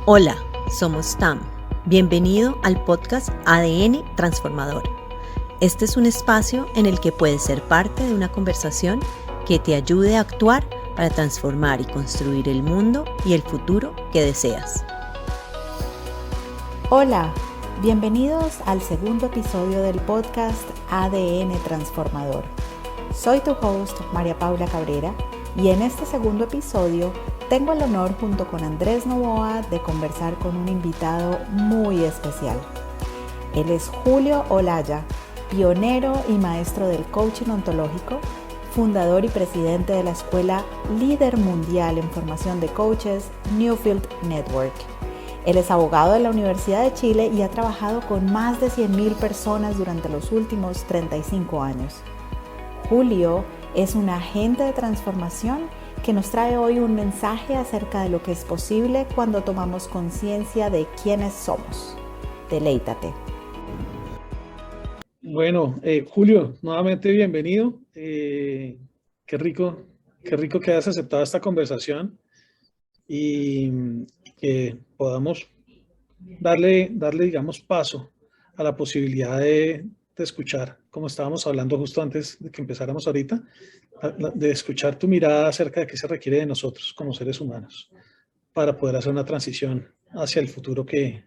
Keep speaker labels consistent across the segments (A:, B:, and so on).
A: Hola, somos TAM. Bienvenido al podcast ADN Transformador. Este es un espacio en el que puedes ser parte de una conversación que te ayude a actuar para transformar y construir el mundo y el futuro que deseas.
B: Hola, bienvenidos al segundo episodio del podcast ADN Transformador. Soy tu host, María Paula Cabrera, y en este segundo episodio tengo el honor junto con Andrés Novoa de conversar con un invitado muy especial. Él es Julio Olaya, pionero y maestro del coaching ontológico, fundador y presidente de la escuela líder mundial en formación de coaches Newfield Network. Él es abogado de la Universidad de Chile y ha trabajado con más de 100,000 personas durante los últimos 35 años. Julio es un agente de transformación que nos trae hoy un mensaje acerca de lo que es posible cuando tomamos conciencia de quiénes somos. Deleítate.
C: Bueno, Julio, nuevamente bienvenido. Qué rico que hayas aceptado esta conversación y que podamos darle, digamos, paso a la posibilidad de escuchar, como estábamos hablando justo antes de que empezáramos ahorita, de escuchar tu mirada acerca de qué se requiere de nosotros como seres humanos para poder hacer una transición hacia el futuro que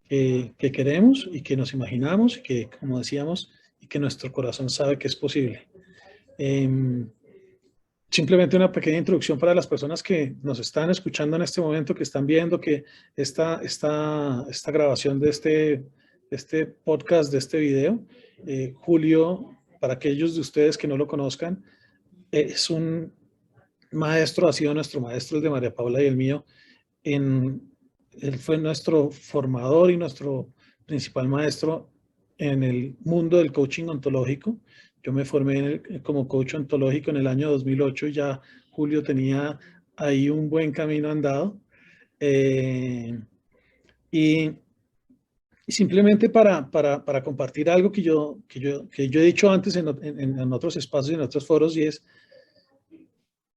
C: queremos y que nos imaginamos y que, como decíamos, y que nuestro corazón sabe que es posible. Simplemente una pequeña introducción para las personas que nos están escuchando en este momento, que están viendo que esta grabación de este podcast, de este video, Julio, para aquellos de ustedes que no lo conozcan, es un maestro, ha sido nuestro maestro, el de María Paula y el mío. Él fue nuestro formador y nuestro principal maestro en el mundo del coaching ontológico. Yo me formé como coach ontológico en el año 2008 y ya Julio tenía ahí un buen camino andado. Y simplemente para compartir algo que yo he dicho antes en otros espacios y en otros foros, y es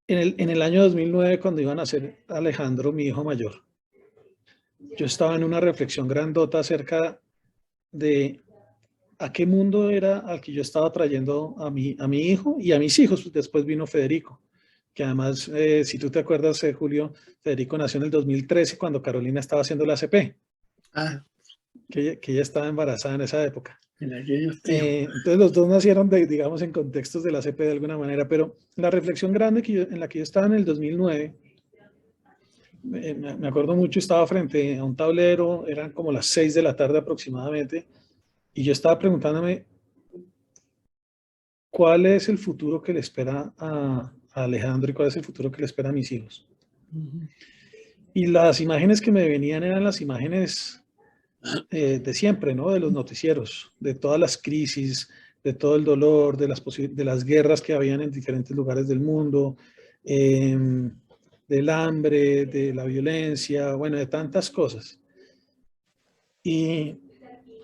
C: en el año 2009, cuando iban a nacer Alejandro, mi hijo mayor, yo estaba en una reflexión grandota acerca de a qué mundo era al que yo estaba trayendo a mi hijo y a mis hijos. Después vino Federico, que además, si tú te acuerdas, Julio, Federico nació en el 2013 cuando Carolina estaba haciendo la ACP. Que ella estaba embarazada en esa época. Entonces los dos nacieron, digamos, en contextos de la ACP de alguna manera, pero la reflexión grande en la que yo estaba en el 2009, me acuerdo mucho, estaba frente a un tablero, eran como las 6 de la tarde aproximadamente, y yo estaba preguntándome cuál es el futuro que le espera a Alejandro y cuál es el futuro que le espera a mis hijos. Y las imágenes que me venían eran las imágenes de siempre, ¿no? De los noticieros, de todas las crisis, de todo el dolor, de las guerras que habían en diferentes lugares del mundo, del hambre, de la violencia, bueno, de tantas cosas. Y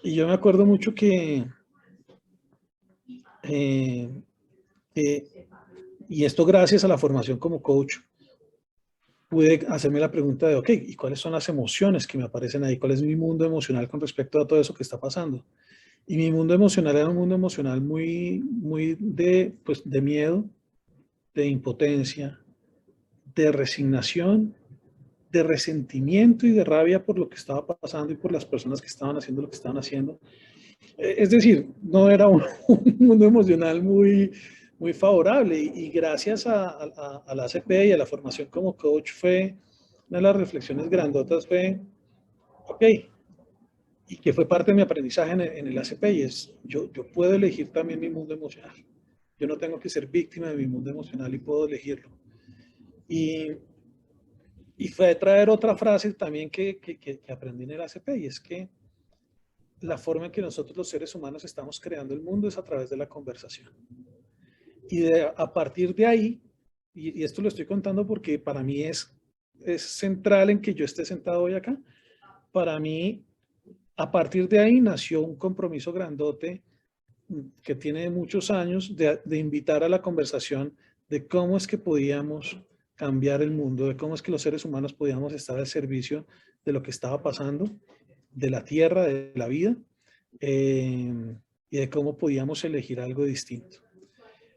C: yo me acuerdo mucho que y esto gracias a la formación como coach, pude hacerme la pregunta de, ok, ¿y cuáles son las emociones que me aparecen ahí? ¿Cuál es mi mundo emocional con respecto a todo eso que está pasando? Y mi mundo emocional era un mundo emocional muy pues, de miedo, de impotencia, de resignación, de resentimiento y de rabia por lo que estaba pasando y por las personas que estaban haciendo lo que estaban haciendo. Es decir, no era un mundo emocional muy favorable y gracias a la ACP y a la formación como coach fue una de las reflexiones grandotas fue, ok, y que fue parte de mi aprendizaje en el ACP y es, yo puedo elegir también mi mundo emocional. Yo no tengo que ser víctima de mi mundo emocional y puedo elegirlo. Y fue traer otra frase también que aprendí en el ACP y es que la forma en que nosotros los seres humanos estamos creando el mundo es a través de la conversación. Y a partir de ahí, y esto lo estoy contando porque para mí es central en que yo esté sentado hoy acá, para mí, a partir de ahí nació un compromiso grandote que tiene muchos años de invitar a la conversación de cómo es que podíamos cambiar el mundo, de cómo es que los seres humanos podíamos estar al servicio de lo que estaba pasando, de la tierra, de la vida, y de cómo podíamos elegir algo distinto.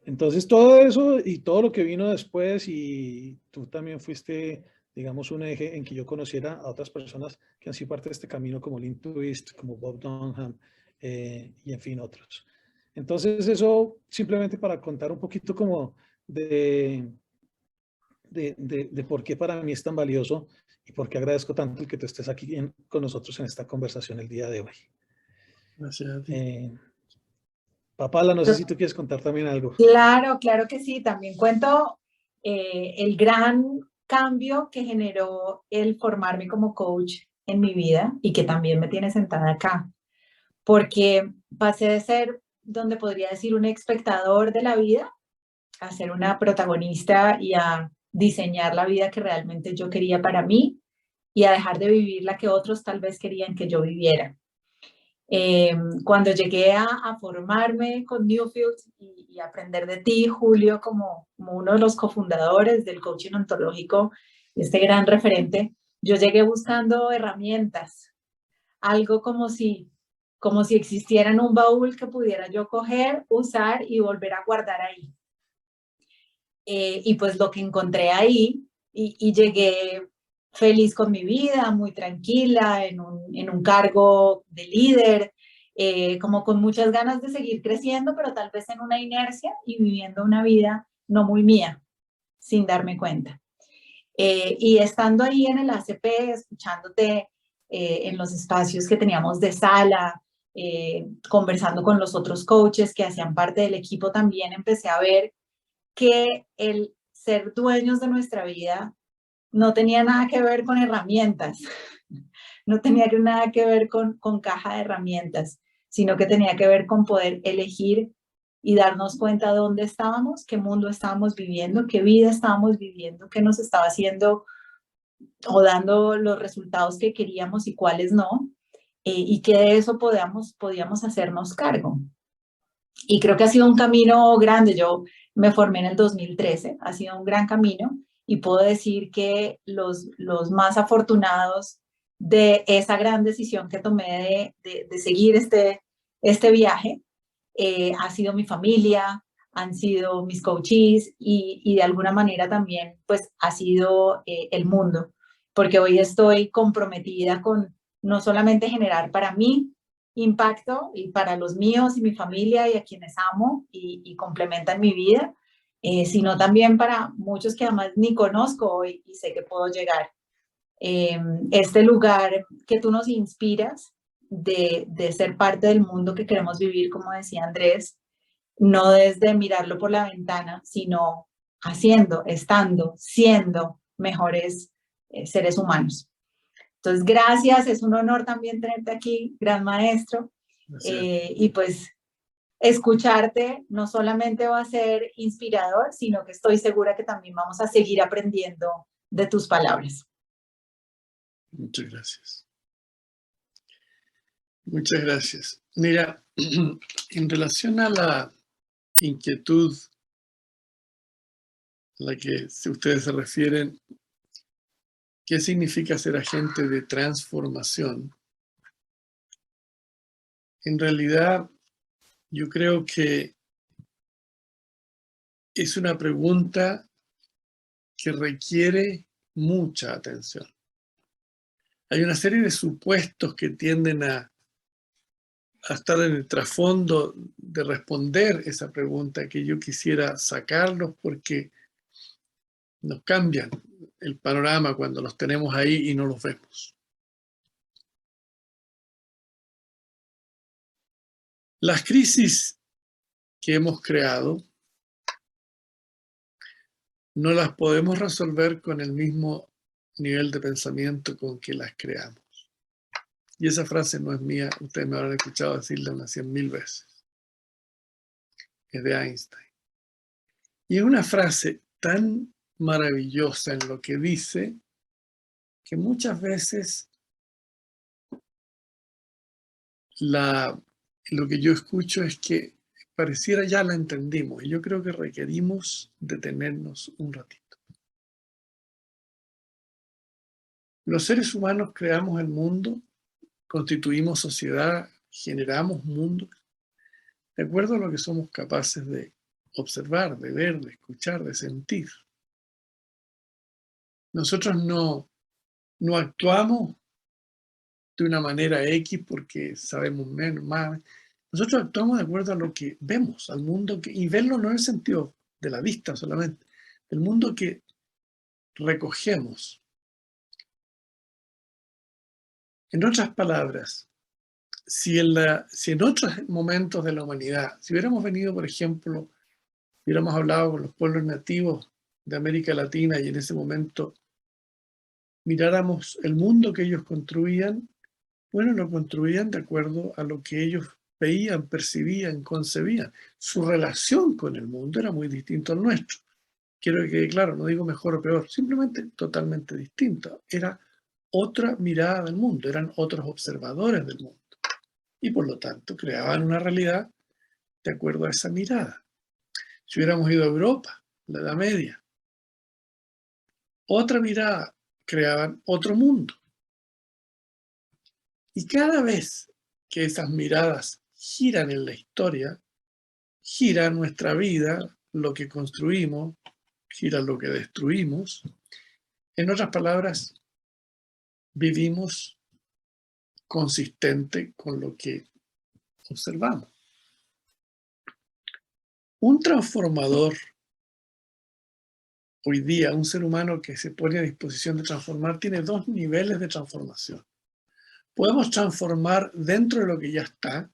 C: Entonces todo eso y todo lo que vino después, y tú también fuiste, digamos, un eje en que yo conociera a otras personas que han sido parte de este camino, como Lynn Twist, como Bob Dunham, y en fin otros. Entonces eso simplemente para contar un poquito como de por qué para mí es tan valioso y por qué agradezco tanto el que tú estés aquí con nosotros en esta conversación el día de hoy.
D: Gracias a ti.
C: Papala, no sé si tú quieres contar también algo.
E: Claro, claro que sí. También cuento el gran cambio que generó el formarme como coach en mi vida y que también me tiene sentada acá. Porque pasé de ser, donde podría decir, un espectador de la vida, a ser una protagonista y a diseñar la vida que realmente yo quería para mí y a dejar de vivir la que otros tal vez querían que yo viviera. Cuando llegué a formarme con Newfield y aprender de ti, Julio, como uno de los cofundadores del coaching ontológico, este gran referente, yo llegué buscando herramientas, algo como si existiera en un baúl que pudiera yo coger, usar y volver a guardar ahí. Y pues lo que encontré ahí, y llegué feliz con mi vida, muy tranquila, en un cargo de líder, como con muchas ganas de seguir creciendo, pero tal vez en una inercia y viviendo una vida no muy mía, sin darme cuenta. Y estando ahí en el ACP, escuchándote en los espacios que teníamos de sala, conversando con los otros coaches que hacían parte del equipo, también empecé a ver que el ser dueños de nuestra vida no tenía nada que ver con herramientas, no tenía nada que ver con caja de herramientas, sino que tenía que ver con poder elegir y darnos cuenta de dónde estábamos, qué mundo estábamos viviendo, qué vida estábamos viviendo, qué nos estaba haciendo o dando los resultados que queríamos y cuáles no, y que de eso podíamos hacernos cargo. Y creo que ha sido un camino grande. Yo me formé en el 2013, ha sido un gran camino y puedo decir que los más afortunados de esa gran decisión que tomé de seguir este viaje ha sido mi familia, han sido mis coaches y de alguna manera también pues ha sido el mundo, porque hoy estoy comprometida con no solamente generar para mí impacto y para los míos y mi familia y a quienes amo y complementan mi vida, sino también para muchos que además ni conozco hoy y sé que puedo llegar. Este lugar que tú nos inspiras de ser parte del mundo que queremos vivir, como decía Andrés, no desde mirarlo por la ventana, sino haciendo, estando, siendo mejores seres humanos. Entonces, gracias, es un honor también tenerte aquí, gran maestro. Y pues escucharte no solamente va a ser inspirador, sino que estoy segura que también vamos a seguir aprendiendo de tus palabras.
D: Muchas gracias. Muchas gracias. Mira, en relación a la inquietud a la que ustedes se refieren, ¿qué significa ser agente de transformación? En realidad, yo creo que es una pregunta que requiere mucha atención. Hay una serie de supuestos que tienden a estar en el trasfondo de responder esa pregunta que yo quisiera sacarlos porque nos cambian el panorama cuando los tenemos ahí y no los vemos. Las crisis que hemos creado no las podemos resolver con el mismo nivel de pensamiento con que las creamos. Y esa frase no es mía, ustedes me habrán escuchado decirla unas 100.000 veces. Es de Einstein. Y es una frase tan maravillosa en lo que dice que muchas veces lo que yo escucho es que pareciera ya la entendimos y yo creo que requerimos detenernos un ratito. Los seres humanos creamos el mundo, constituimos sociedad, generamos mundo, de acuerdo a lo que somos capaces de observar, de ver, de escuchar, de sentir. Nosotros no actuamos de una manera X porque sabemos menos, más. Nosotros actuamos de acuerdo a lo que vemos, al mundo y verlo no en el sentido de la vista solamente, del mundo que recogemos. En otras palabras, si en otros momentos de la humanidad, si hubiéramos venido, por ejemplo, hubiéramos hablado con los pueblos nativos de América Latina y en ese momento miráramos el mundo que ellos construían, bueno, lo construían de acuerdo a lo que ellos veían, percibían, concebían. Su relación con el mundo era muy distinto al nuestro. Quiero que quede claro, no digo mejor o peor, simplemente totalmente distinto. Era otra mirada del mundo, eran otros observadores del mundo. Y por lo tanto creaban una realidad de acuerdo a esa mirada. Si hubiéramos ido a Europa, la Edad Media, otra mirada, creaban otro mundo. Y cada vez que esas miradas giran en la historia, gira nuestra vida, lo que construimos, gira lo que destruimos. En otras palabras, vivimos consistente con lo que observamos. Un transformador, hoy día, un ser humano que se pone a disposición de transformar, tiene dos niveles de transformación. Podemos transformar dentro de lo que ya está.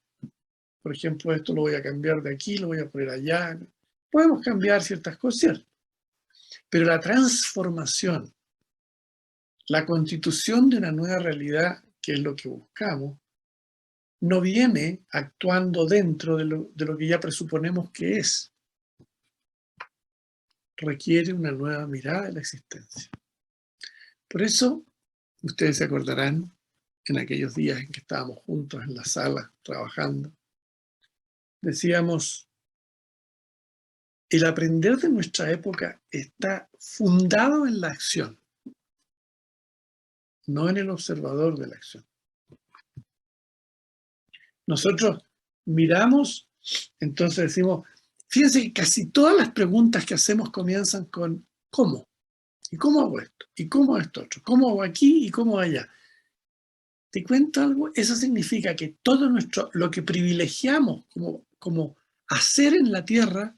D: Por ejemplo, esto lo voy a cambiar de aquí, lo voy a poner allá. Podemos cambiar ciertas cosas. Pero la transformación, la constitución de una nueva realidad, que es lo que buscamos, no viene actuando dentro de lo que ya presuponemos que es. Requiere una nueva mirada de la existencia. Por eso, ustedes se acordarán, en aquellos días en que estábamos juntos en la sala trabajando, decíamos, el aprender de nuestra época está fundado en la acción, no en el observador de la acción. Nosotros miramos, entonces decimos, fíjense que casi todas las preguntas que hacemos comienzan con ¿cómo? ¿Y cómo hago esto? ¿Y cómo esto otro? ¿Cómo hago aquí y cómo allá? ¿Te cuento algo? Eso significa que todo lo que privilegiamos como hacer en la Tierra,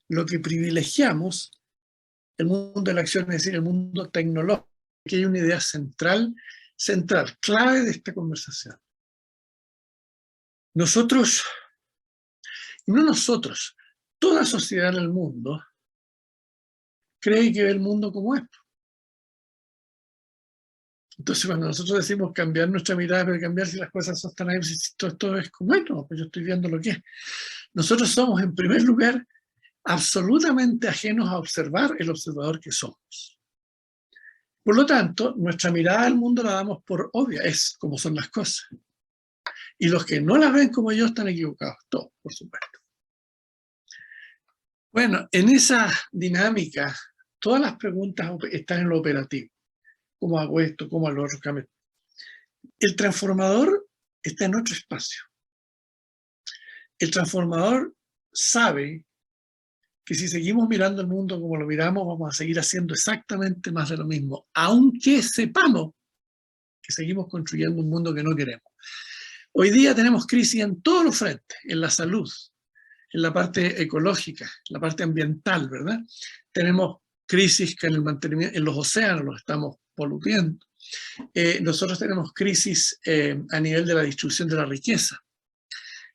D: lo que privilegiamos, el mundo de la acción, es decir, el mundo tecnológico, que hay una idea central, clave de esta conversación. Nosotros, y no nosotros, toda sociedad en el mundo cree que ve el mundo como es. Entonces, cuando nosotros decimos cambiar nuestra mirada, pero cambiar si las cosas están ahí, si esto es como esto, pues yo estoy viendo lo que es. Nosotros somos, en primer lugar, absolutamente ajenos a observar el observador que somos. Por lo tanto, nuestra mirada al mundo la damos por obvia, es como son las cosas. Y los que no las ven como yo están equivocados, todos, por supuesto. Bueno, en esa dinámica, todas las preguntas están en lo operativo. ¿Cómo hago esto? ¿Cómo hago lo otro? El transformador está en otro espacio. El transformador sabe que si seguimos mirando el mundo como lo miramos, vamos a seguir haciendo exactamente más de lo mismo, aunque sepamos que seguimos construyendo un mundo que no queremos. Hoy día tenemos crisis en todos los frentes, en la salud, en la parte ecológica, en la parte ambiental, ¿verdad? Tenemos crisis que en el mantenimiento, en los océanos los estamos poluciendo. Nosotros tenemos crisis a nivel de la distribución de la riqueza.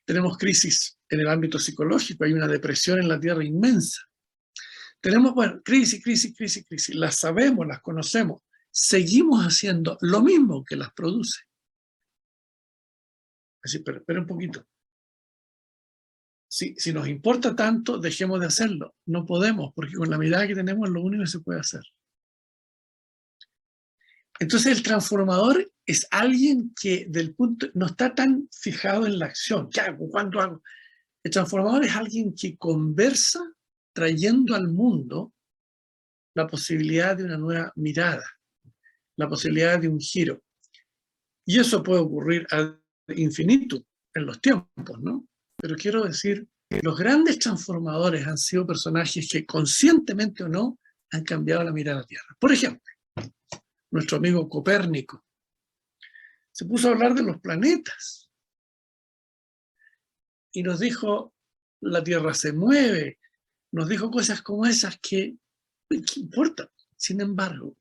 D: Tenemos crisis en el ámbito psicológico, hay una depresión en la Tierra inmensa. Tenemos, bueno, crisis. Las sabemos, las conocemos. Seguimos haciendo lo mismo que las produce. Así, pero espera un poquito. Si nos importa tanto, dejemos de hacerlo. No podemos, porque con la mirada que tenemos es lo único que se puede hacer. Entonces el transformador es alguien que no está tan fijado en la acción. ¿Qué hago? ¿Cuánto hago? El transformador es alguien que conversa trayendo al mundo la posibilidad de una nueva mirada. la posibilidad de un giro. Y eso puede ocurrir ad infinitum en los tiempos, ¿no? Pero quiero decir, los grandes transformadores han sido personajes que conscientemente o no han cambiado la mirada a la Tierra. Por ejemplo, nuestro amigo Copérnico se puso a hablar de los planetas y nos dijo, la Tierra se mueve, nos dijo cosas como esas que, ¿qué importa? Sin embargo,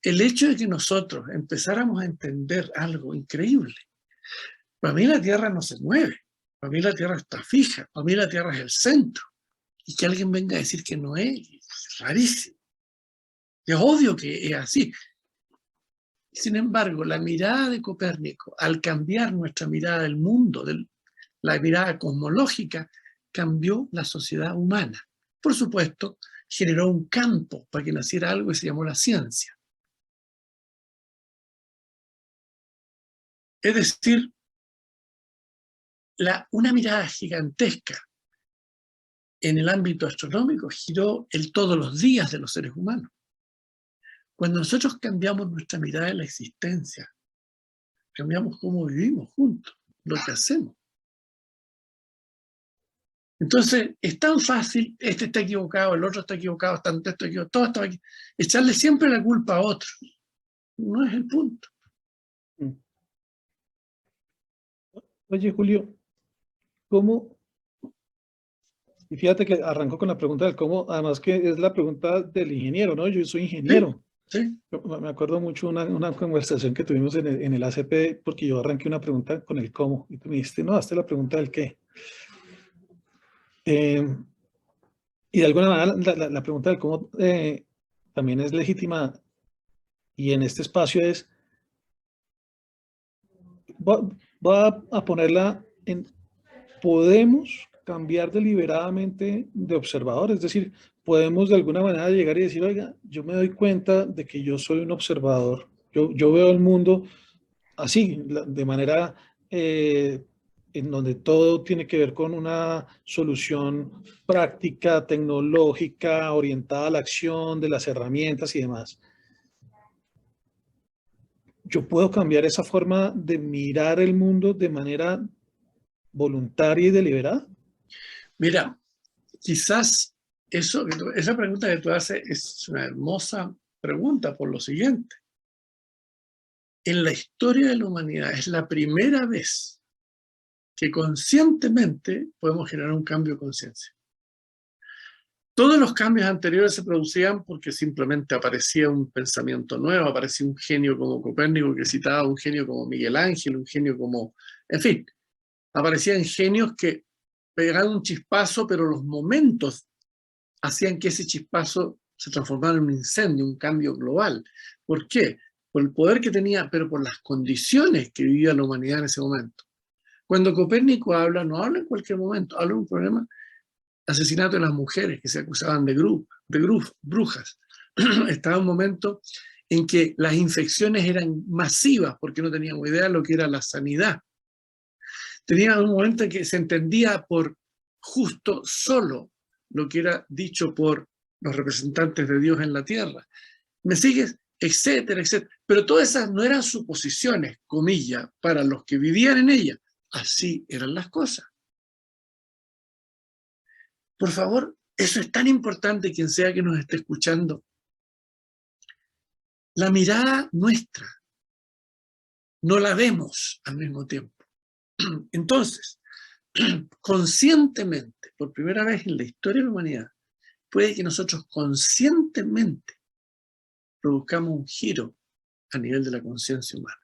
D: el hecho de que nosotros empezáramos a entender algo increíble, para mí la Tierra no se mueve, para mí la Tierra está fija, para mí la Tierra es el centro, y que alguien venga a decir que no es rarísimo. Es obvio que es así. Sin embargo, la mirada de Copérnico, al cambiar nuestra mirada del mundo, la mirada cosmológica, cambió la sociedad humana. Por supuesto, generó un campo para que naciera algo que se llamó la ciencia. Es decir, una mirada gigantesca en el ámbito astronómico giró el todos los días de los seres humanos. Cuando nosotros cambiamos nuestra mirada de la existencia, cambiamos cómo vivimos juntos, lo que hacemos. Entonces, es tan fácil, este está equivocado, el otro está equivocado, esto está equivocado, todo está aquí. Echarle siempre la culpa a otro. No es el punto.
C: Oye, Julio, ¿cómo? Y fíjate que arrancó con la pregunta del cómo, además que es la pregunta del ingeniero, ¿no? Yo soy ingeniero.
D: Sí.
C: Me acuerdo mucho una conversación que tuvimos en el ACP, porque yo arranqué una pregunta con el cómo, y tú me dijiste, no, hazte la pregunta del qué. Y de alguna manera la pregunta del cómo también es legítima, y en este espacio es, voy a ponerla en, podemos cambiar deliberadamente de observador, es decir, podemos de alguna manera llegar y decir, oiga, yo me doy cuenta de que yo soy un observador, yo veo el mundo así, de manera en donde todo tiene que ver con una solución práctica, tecnológica, orientada a la acción, de las herramientas y demás. Yo puedo cambiar esa forma de mirar el mundo de manera voluntaria y deliberada.
D: Mira, quizás esa pregunta que tú haces es una hermosa pregunta por lo siguiente. En la historia de la humanidad es la primera vez que conscientemente podemos generar un cambio de conciencia. Todos los cambios anteriores se producían porque simplemente aparecía un pensamiento nuevo, aparecía un genio como Copérnico que citaba, un genio como Miguel Ángel, un genio como... En fin, aparecían genios que pegaban un chispazo, pero los momentos hacían que ese chispazo se transformara en un incendio, un cambio global. ¿Por qué? Por el poder que tenía, pero por las condiciones que vivía la humanidad en ese momento. Cuando Copérnico habla, no habla en cualquier momento, habla de un problema, asesinato de las mujeres que se acusaban de brujas. Estaba un momento en que las infecciones eran masivas porque no teníamos idea de lo que era la sanidad. Tenía un momento en que se entendía por justo solo lo que era dicho por los representantes de Dios en la tierra. ¿Me sigues? Etcétera, etcétera. Pero todas esas no eran suposiciones, comillas, para los que vivían en ella. Así eran las cosas. Por favor, eso es tan importante, quien sea que nos esté escuchando. La mirada nuestra no la vemos al mismo tiempo. Entonces, conscientemente, por primera vez en la historia de la humanidad, puede que nosotros conscientemente produzcamos un giro a nivel de la conciencia humana.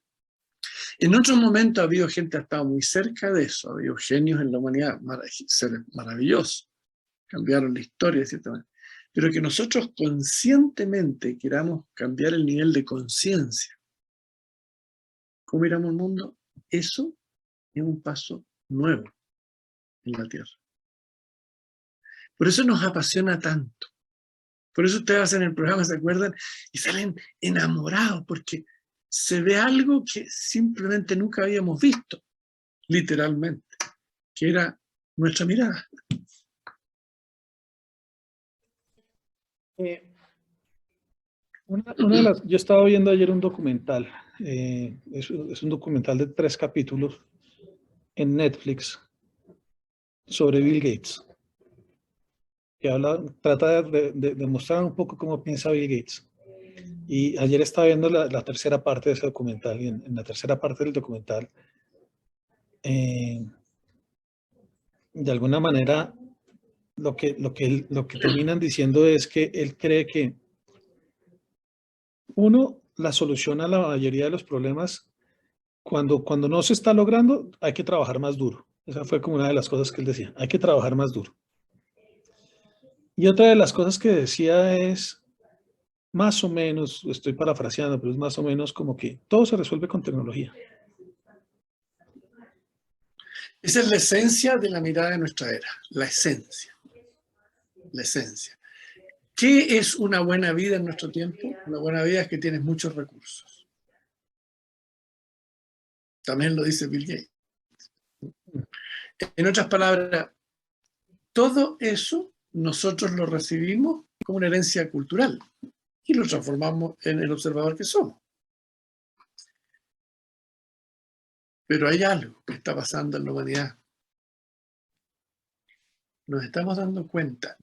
D: En otros momentos ha habido gente que ha estado muy cerca de eso, ha habido genios en la humanidad, seres maravillosos, cambiaron la historia de cierta manera, pero que nosotros conscientemente queramos cambiar el nivel de conciencia, cómo miramos el mundo, eso es un paso nuevo en la Tierra. Por eso nos apasiona tanto. Por eso ustedes hacen el programa, ¿se acuerdan? Y salen enamorados, porque se ve algo que simplemente nunca habíamos visto, literalmente, que era nuestra mirada.
C: Yo estaba viendo ayer un documental, es un documental de 3 capítulos en Netflix sobre Bill Gates, que trata de mostrar un poco cómo piensa Bill Gates. Y ayer estaba viendo la tercera parte de ese documental, y en la tercera parte del documental, de alguna manera, lo que terminan diciendo es que él cree que, uno, la solución a la mayoría de los problemas, cuando no se está logrando, hay que trabajar más duro. Esa fue como una de las cosas que él decía, hay que trabajar más duro. Y otra de las cosas que decía es, más o menos, estoy parafraseando, pero es más o menos como que todo se resuelve con tecnología.
D: Esa es la esencia de la mirada de nuestra era, la esencia. La esencia. ¿Qué es una buena vida en nuestro tiempo? Una buena vida es que tienes muchos recursos. También lo dice Bill Gates. En otras palabras, todo eso nosotros lo recibimos como una herencia cultural y lo transformamos en el observador que somos. Pero hay algo que está pasando en la humanidad. Nos estamos dando cuenta,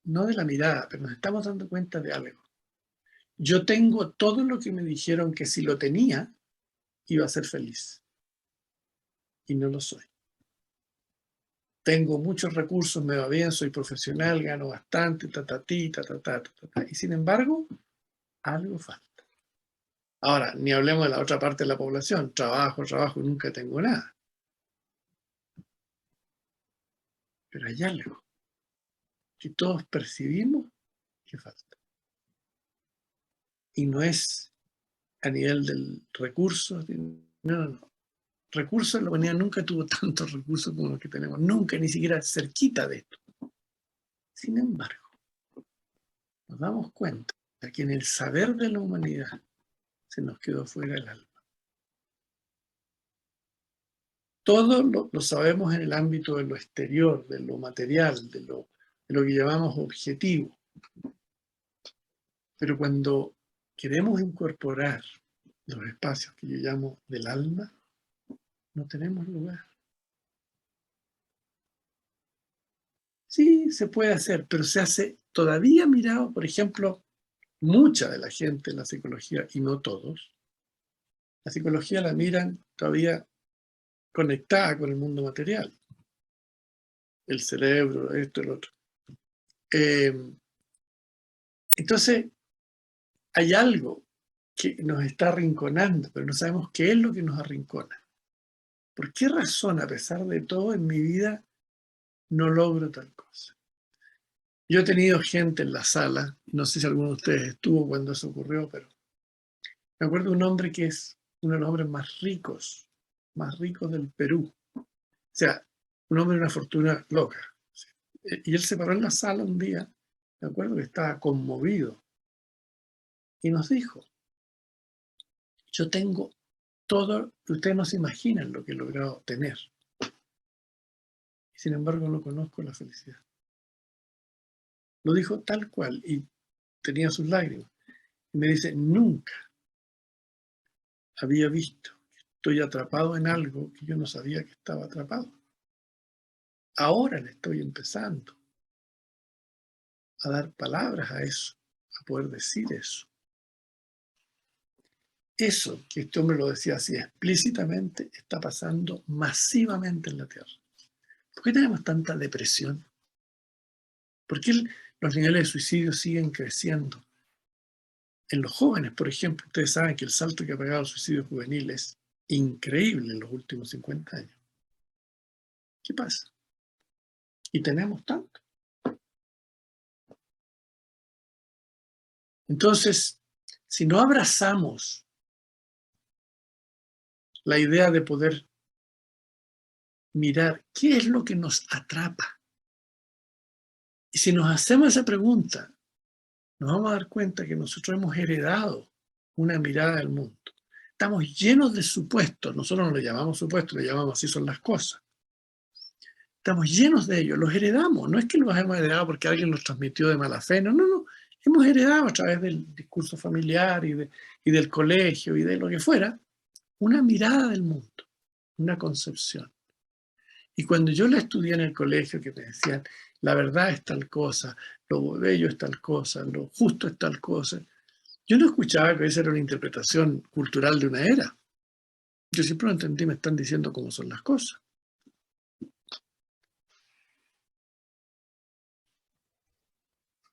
D: no de la mirada, pero nos estamos dando cuenta de algo. Yo tengo todo lo que me dijeron que si lo tenía, iba a ser feliz. Y no lo soy. Tengo muchos recursos, me va bien, soy profesional, gano bastante, y sin embargo, algo falta. Ahora, ni hablemos de la otra parte de la población, trabajo, y nunca tengo nada. Pero hay algo que todos percibimos que falta. Y no es a nivel del recurso, no. Recursos, la humanidad nunca tuvo tantos recursos como los que tenemos, nunca, ni siquiera cerquita de esto. Sin embargo, nos damos cuenta de que en el saber de la humanidad se nos quedó fuera el alma. Todo lo sabemos en el ámbito de lo exterior, de lo material, de lo que llamamos objetivo. Pero cuando queremos incorporar los espacios que yo llamo del alma, no tenemos lugar. Sí, se puede hacer, pero se hace todavía mirado, por ejemplo, mucha de la gente en la psicología, y no todos, la psicología la miran todavía conectada con el mundo material. El cerebro, esto, el otro. Entonces, hay algo que nos está arrinconando, pero no sabemos qué es lo que nos arrincona. ¿Por qué razón, a pesar de todo, en mi vida no logro tal cosa? Yo he tenido gente en la sala, no sé si alguno de ustedes estuvo cuando eso ocurrió, pero me acuerdo de un hombre que es uno de los hombres más ricos del Perú. O sea, un hombre de una fortuna loca. Y él se paró en la sala un día, me acuerdo que estaba conmovido, y nos dijo, yo tengo todo, ustedes no se imaginan lo que he logrado tener. Y sin embargo no conozco la felicidad. Lo dijo tal cual y tenía sus lágrimas. Y me dice, nunca había visto que estoy atrapado en algo que yo no sabía que estaba atrapado. Ahora le estoy empezando a dar palabras a eso, a poder decir eso. Eso, que este hombre lo decía así explícitamente, está pasando masivamente en la Tierra. ¿Por qué tenemos tanta depresión? ¿Por qué los niveles de suicidio siguen creciendo? En los jóvenes, por ejemplo, ustedes saben que el salto que ha pegado el suicidio juvenil es increíble en los últimos 50 años. ¿Qué pasa? Y tenemos tanto. Entonces, si no abrazamos la idea de poder mirar qué es lo que nos atrapa, y si nos hacemos esa pregunta, nos vamos a dar cuenta que nosotros hemos heredado una mirada del mundo. Estamos llenos de supuestos, nosotros no lo llamamos supuestos, lo llamamos así son las cosas. Estamos llenos de ellos, los heredamos, no es que los hemos heredado porque alguien los transmitió de mala fe, no. hemos heredado a través del discurso familiar y del colegio y de lo que fuera, una mirada del mundo, una concepción. Y cuando yo la estudié en el colegio, que me decían, la verdad es tal cosa, lo bello es tal cosa, lo justo es tal cosa, yo no escuchaba que esa era una interpretación cultural de una era. Yo siempre lo entendí, me están diciendo cómo son las cosas.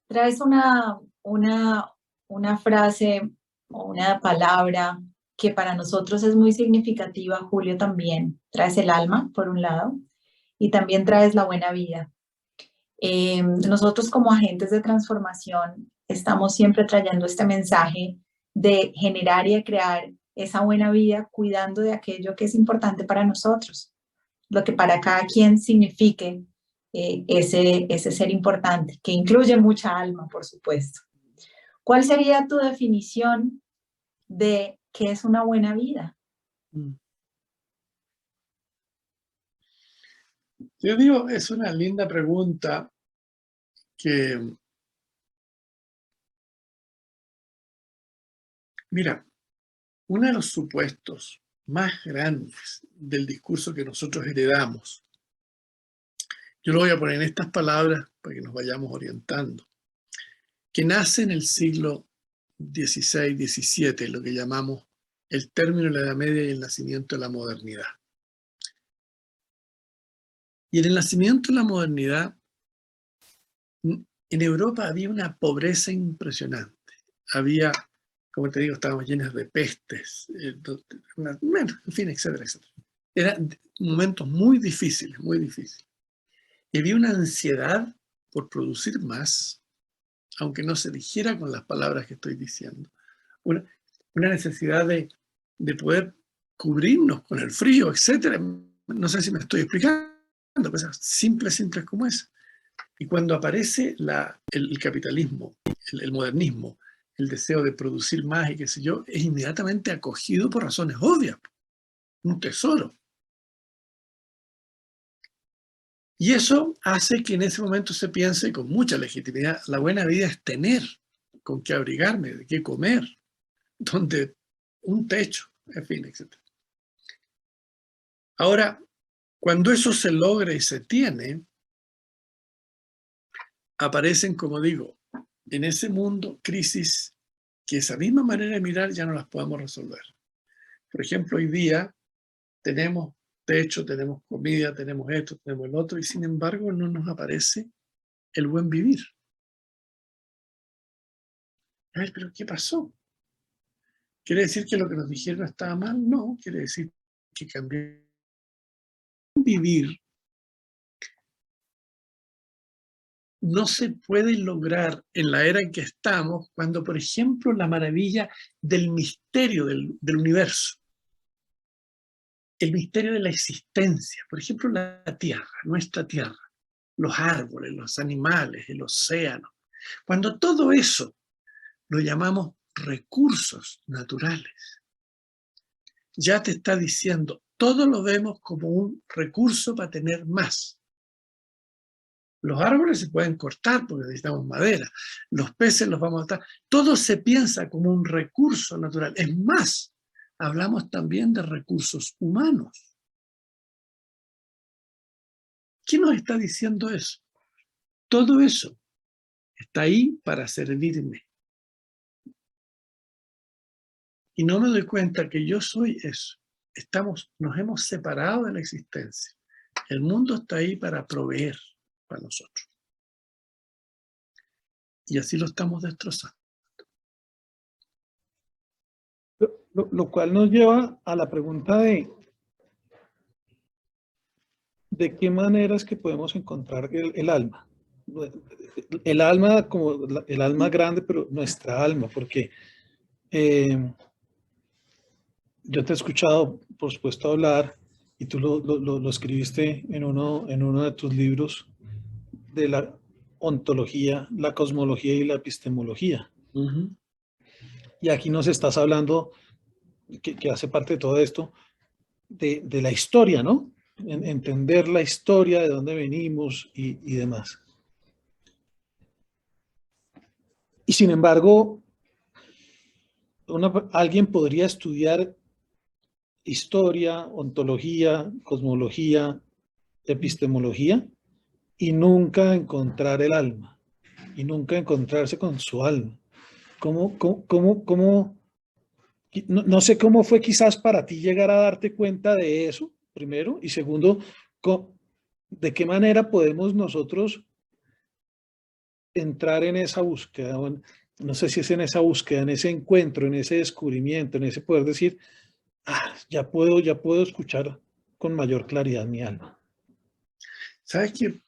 E: Traes una frase o una palabra que para nosotros es muy significativa, Julio, también. Traes el alma, por un lado, y también traes la buena vida. Nosotros como agentes de transformación estamos siempre trayendo este mensaje de generar y de crear esa buena vida, cuidando de aquello que es importante para nosotros, lo que para cada quien signifique ese ser importante, que incluye mucha alma, por supuesto. ¿Cuál sería tu definición de qué es una buena vida?
D: Yo digo, es una linda pregunta que, mira, uno de los supuestos más grandes del discurso que nosotros heredamos, yo lo voy a poner en estas palabras para que nos vayamos orientando, que nace en el siglo XVI, XVII, lo que llamamos el término de la Edad Media y el nacimiento de la modernidad. Y en el nacimiento de la modernidad, en Europa había una pobreza impresionante. Había, como te digo, estábamos llenos de pestes, en fin, etcétera, etcétera. Eran momentos muy difíciles, muy difíciles. Y había una ansiedad por producir más, aunque no se dijera con las palabras que estoy diciendo. Una necesidad de poder cubrirnos con el frío, etcétera. No sé si me estoy explicando, cosas simples como esa. Y cuando aparece el capitalismo, el modernismo, el deseo de producir más y qué sé yo, es inmediatamente acogido por razones obvias. Un tesoro. Y eso hace que en ese momento se piense con mucha legitimidad, la buena vida es tener con qué abrigarme, de qué comer, donde un techo, en fin, etc. Ahora, cuando eso se logra y se tiene, aparecen, como digo, en ese mundo crisis que esa misma manera de mirar ya no las podemos resolver. Por ejemplo, hoy día tenemos techo, tenemos comida, tenemos esto, tenemos el otro, y sin embargo no nos aparece el buen vivir. A ver, pero ¿qué pasó? ¿Quiere decir que lo que nos dijeron estaba mal? No, quiere decir que cambiar vivir no se puede lograr en la era en que estamos cuando, por ejemplo, la maravilla del misterio del universo, el misterio de la existencia, por ejemplo, la Tierra, nuestra Tierra, los árboles, los animales, el océano, cuando todo eso lo llamamos recursos naturales, ya te está diciendo, todo lo vemos como un recurso para tener más. Los árboles se pueden cortar porque necesitamos madera, los peces los vamos a matar, todo se piensa como un recurso natural. Es más, hablamos también de recursos humanos. ¿Qué nos está diciendo eso? Todo eso está ahí para servirme. Y no me doy cuenta que yo soy eso. Nos hemos separado de la existencia. El mundo está ahí para proveer para nosotros. Y así lo estamos destrozando.
C: Lo cual nos lleva a la pregunta de qué manera es que podemos encontrar el alma. El alma como el alma grande, pero nuestra alma, porque yo te he escuchado, por supuesto, hablar, y tú lo escribiste en uno de tus libros, de la ontología, la cosmología y la epistemología.
D: Uh-huh.
C: Y aquí nos estás hablando, que hace parte de todo esto, de la historia, ¿no? Entender la historia, de dónde venimos y demás. Y sin embargo, alguien podría estudiar historia, ontología, cosmología, epistemología y nunca encontrar el alma y nunca encontrarse con su alma. No sé cómo fue quizás para ti llegar a darte cuenta de eso, primero, y segundo, ¿de qué manera podemos nosotros entrar en esa búsqueda? Bueno, no sé si es en esa búsqueda, en ese encuentro, en ese descubrimiento, en ese poder decir, ya puedo escuchar con mayor claridad mi alma.
D: ¿Sabes qué?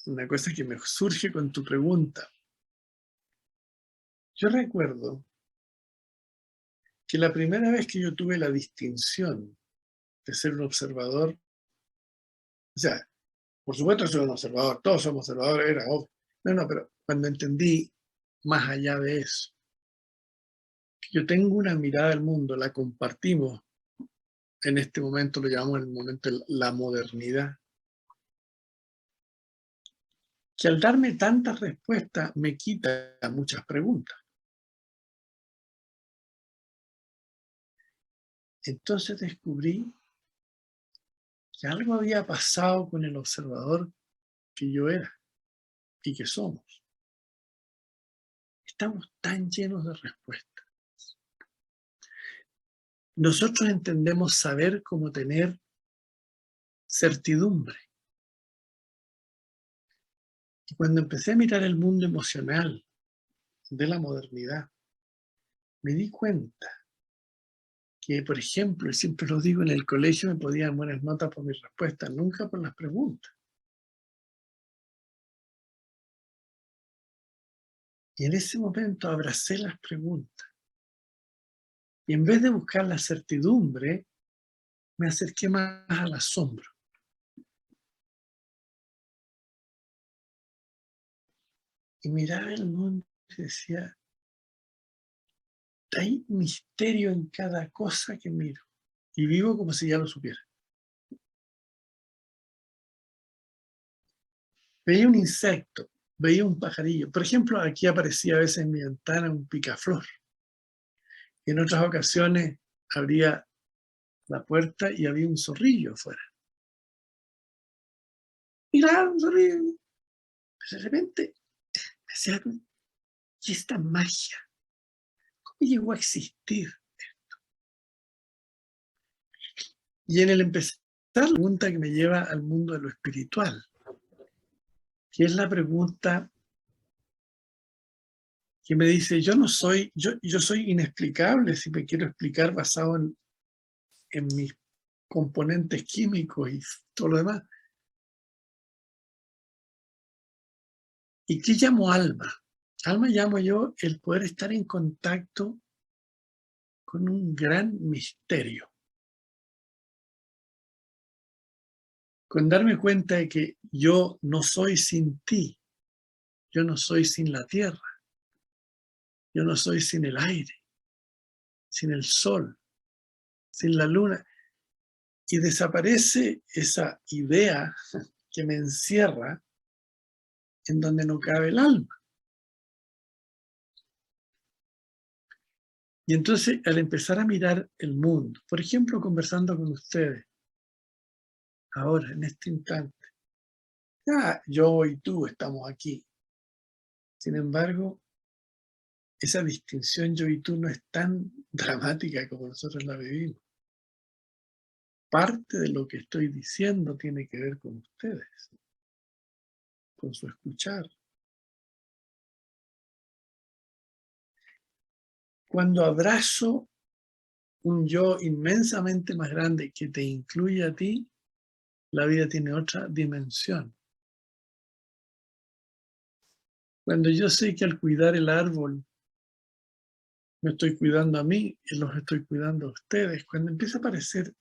D: Una cosa que me surge con tu pregunta. Yo recuerdo que la primera vez que yo tuve la distinción de ser un observador, o sea, por supuesto soy un observador, todos somos observadores, era obvio. No, pero cuando entendí más allá de eso, que yo tengo una mirada del mundo, la compartimos, en este momento lo llamamos el momento de la modernidad, que al darme tantas respuestas me quita muchas preguntas. Entonces descubrí que algo había pasado con el observador que yo era y que somos. Estamos tan llenos de respuestas. Nosotros entendemos saber como tener certidumbre. Y cuando empecé a mirar el mundo emocional de la modernidad, me di cuenta que, por ejemplo, y siempre lo digo, en el colegio me podían buenas notas por mis respuestas, nunca por las preguntas. Y en ese momento abracé las preguntas. Y en vez de buscar la certidumbre, me acerqué más al asombro. Y miraba el mundo y decía, hay misterio en cada cosa que miro. Y vivo como si ya lo supiera. Veía un insecto, veía un pajarillo. Por ejemplo, aquí aparecía a veces en mi ventana un picaflor. Y en otras ocasiones abría la puerta y había un zorrillo afuera. Miraba un zorrillo. Pero de repente me decía, ¿y esta magia? ¿Cómo llegó a existir esto? Y en el empezar, la pregunta que me lleva al mundo de lo espiritual, que es la pregunta que me dice, yo soy inexplicable si me quiero explicar basado en mis componentes químicos y todo lo demás. ¿Y qué llamo alma? Alma llamo yo el poder estar en contacto con un gran misterio. Con darme cuenta de que yo no soy sin ti, yo no soy sin la tierra, yo no soy sin el aire, sin el sol, sin la luna. Y desaparece esa idea que me encierra en donde no cabe el alma. Y entonces, al empezar a mirar el mundo, por ejemplo, conversando con ustedes, ahora, en este instante, ya yo y tú estamos aquí. Sin embargo, esa distinción yo y tú no es tan dramática como nosotros la vivimos. Parte de lo que estoy diciendo tiene que ver con ustedes, con su escuchar. Cuando abrazo un yo inmensamente más grande que te incluye a ti, la vida tiene otra dimensión. Cuando yo sé que al cuidar el árbol me estoy cuidando a mí y los estoy cuidando a ustedes, cuando empieza a aparecer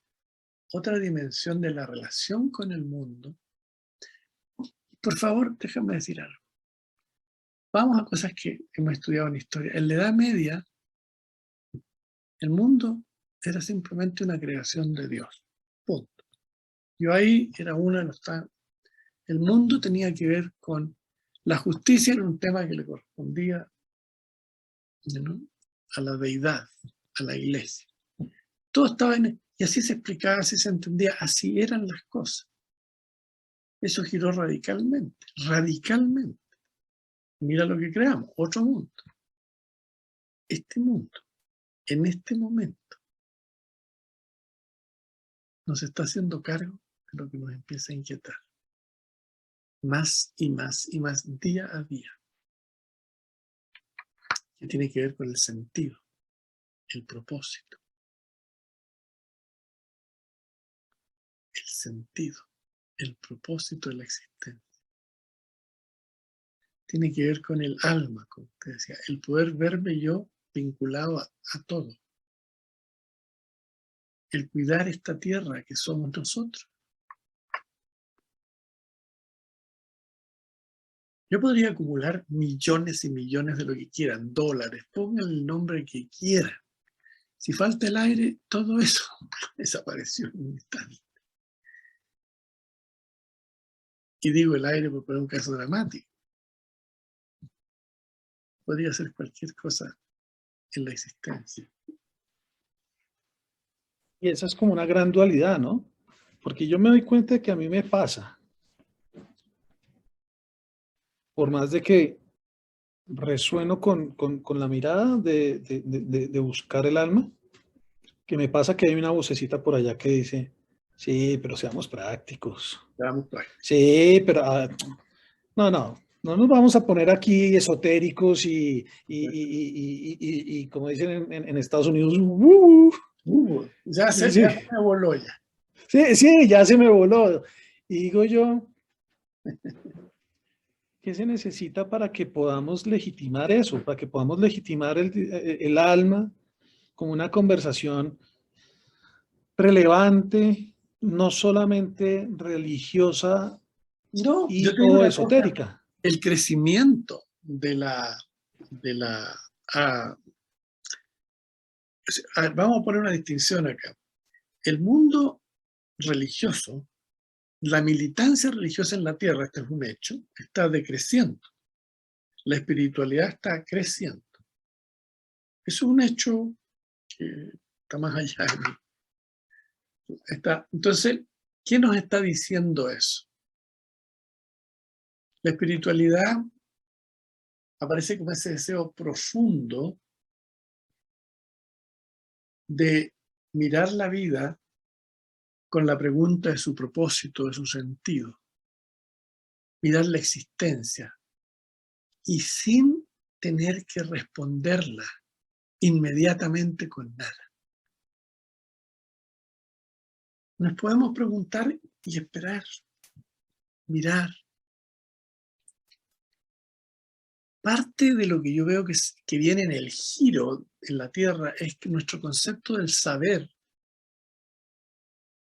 D: otra dimensión de la relación con el mundo, por favor, déjame decir algo. Vamos a cosas que hemos estudiado en historia. En la Edad Media, el mundo era simplemente una creación de Dios. Punto. Yo ahí era una de los... El mundo tenía que ver con La justicia era un tema que le correspondía, ¿no?, a la deidad, a la iglesia. Todo estaba y así se explicaba, así se entendía, así eran las cosas. Eso giró radicalmente, radicalmente. Mira lo que creamos, otro mundo. Este mundo, en este momento, nos está haciendo cargo de lo que nos empieza a inquietar. Más y más y más, día a día. Que tiene que ver con el sentido, el propósito. El sentido, el propósito de la existencia. Tiene que ver con el alma, como usted decía, el poder verme yo vinculado a todo. El cuidar esta tierra que somos nosotros. Yo podría acumular millones y millones de lo que quieran, dólares, pongan el nombre que quieran. Si falta el aire, todo eso desapareció en un instante. Y digo el aire por poner un caso dramático. Podría ser cualquier cosa en la existencia.
C: Y esa es como una gran dualidad, ¿no? Porque yo me doy cuenta de que a mí me pasa. Por más de que resueno con la mirada de buscar el alma, que me pasa que hay una vocecita por allá que dice, sí, pero seamos prácticos. Sí, pero no nos vamos a poner aquí esotéricos y como dicen en Estados Unidos,
D: ya se me voló ya.
C: Sí, ya se me voló. Y digo yo, ¿qué se necesita para que podamos legitimar eso? Para que podamos legitimar el alma como una conversación relevante, no solamente religiosa o esotérica.
D: El crecimiento vamos a poner una distinción acá. El mundo religioso, la militancia religiosa en la tierra, este es un hecho, está decreciendo. La espiritualidad está creciendo. Eso es un hecho que está más allá de mí. Entonces, ¿qué nos está diciendo eso? La espiritualidad aparece como ese deseo profundo de mirar la vida con la pregunta de su propósito, de su sentido. Mirar la existencia y sin tener que responderla inmediatamente con nada. Nos podemos preguntar y esperar, mirar. Parte de lo que yo veo que viene en el giro en la Tierra es que nuestro concepto del saber,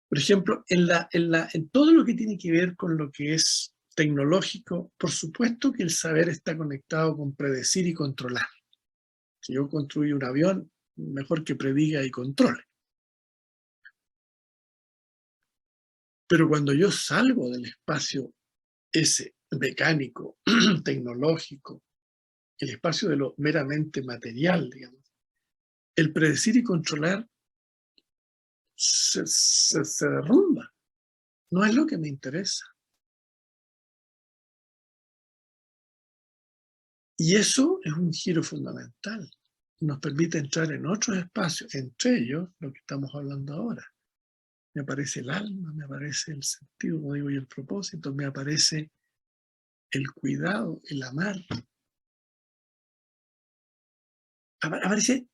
D: por ejemplo, en todo lo que tiene que ver con lo que es tecnológico, por supuesto que el saber está conectado con predecir y controlar. Si yo construyo un avión, mejor que prediga y controle. Pero cuando yo salgo del espacio ese mecánico, tecnológico, el espacio de lo meramente material, digamos, el predecir y controlar se derrumba. No es lo que me interesa. Y eso es un giro fundamental. Nos permite entrar en otros espacios, entre ellos lo que estamos hablando ahora. Me aparece el alma, me aparece el sentido, como digo, y el propósito, me aparece el cuidado, el amar. Aparece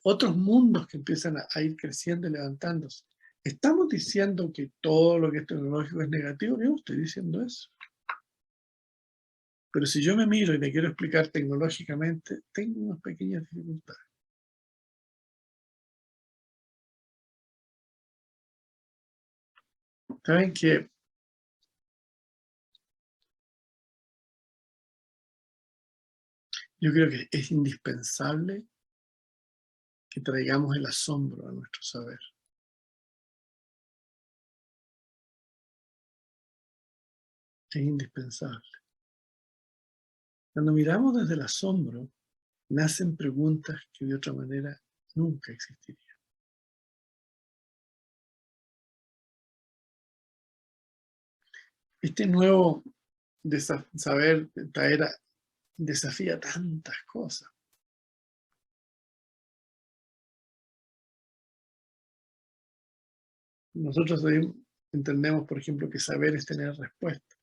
D: otros mundos que empiezan a ir creciendo y levantándose. ¿Estamos diciendo que todo lo que es tecnológico es negativo? Yo no estoy diciendo eso. Pero si yo me miro y me quiero explicar tecnológicamente, tengo unas pequeñas dificultades. ¿Saben qué? Yo creo que es indispensable que traigamos el asombro a nuestro saber. Es indispensable. Cuando miramos desde el asombro, nacen preguntas que de otra manera nunca existirían. Este nuevo saber, esta era, desafía tantas cosas. Nosotros hoy entendemos, por ejemplo, que saber es tener respuesta.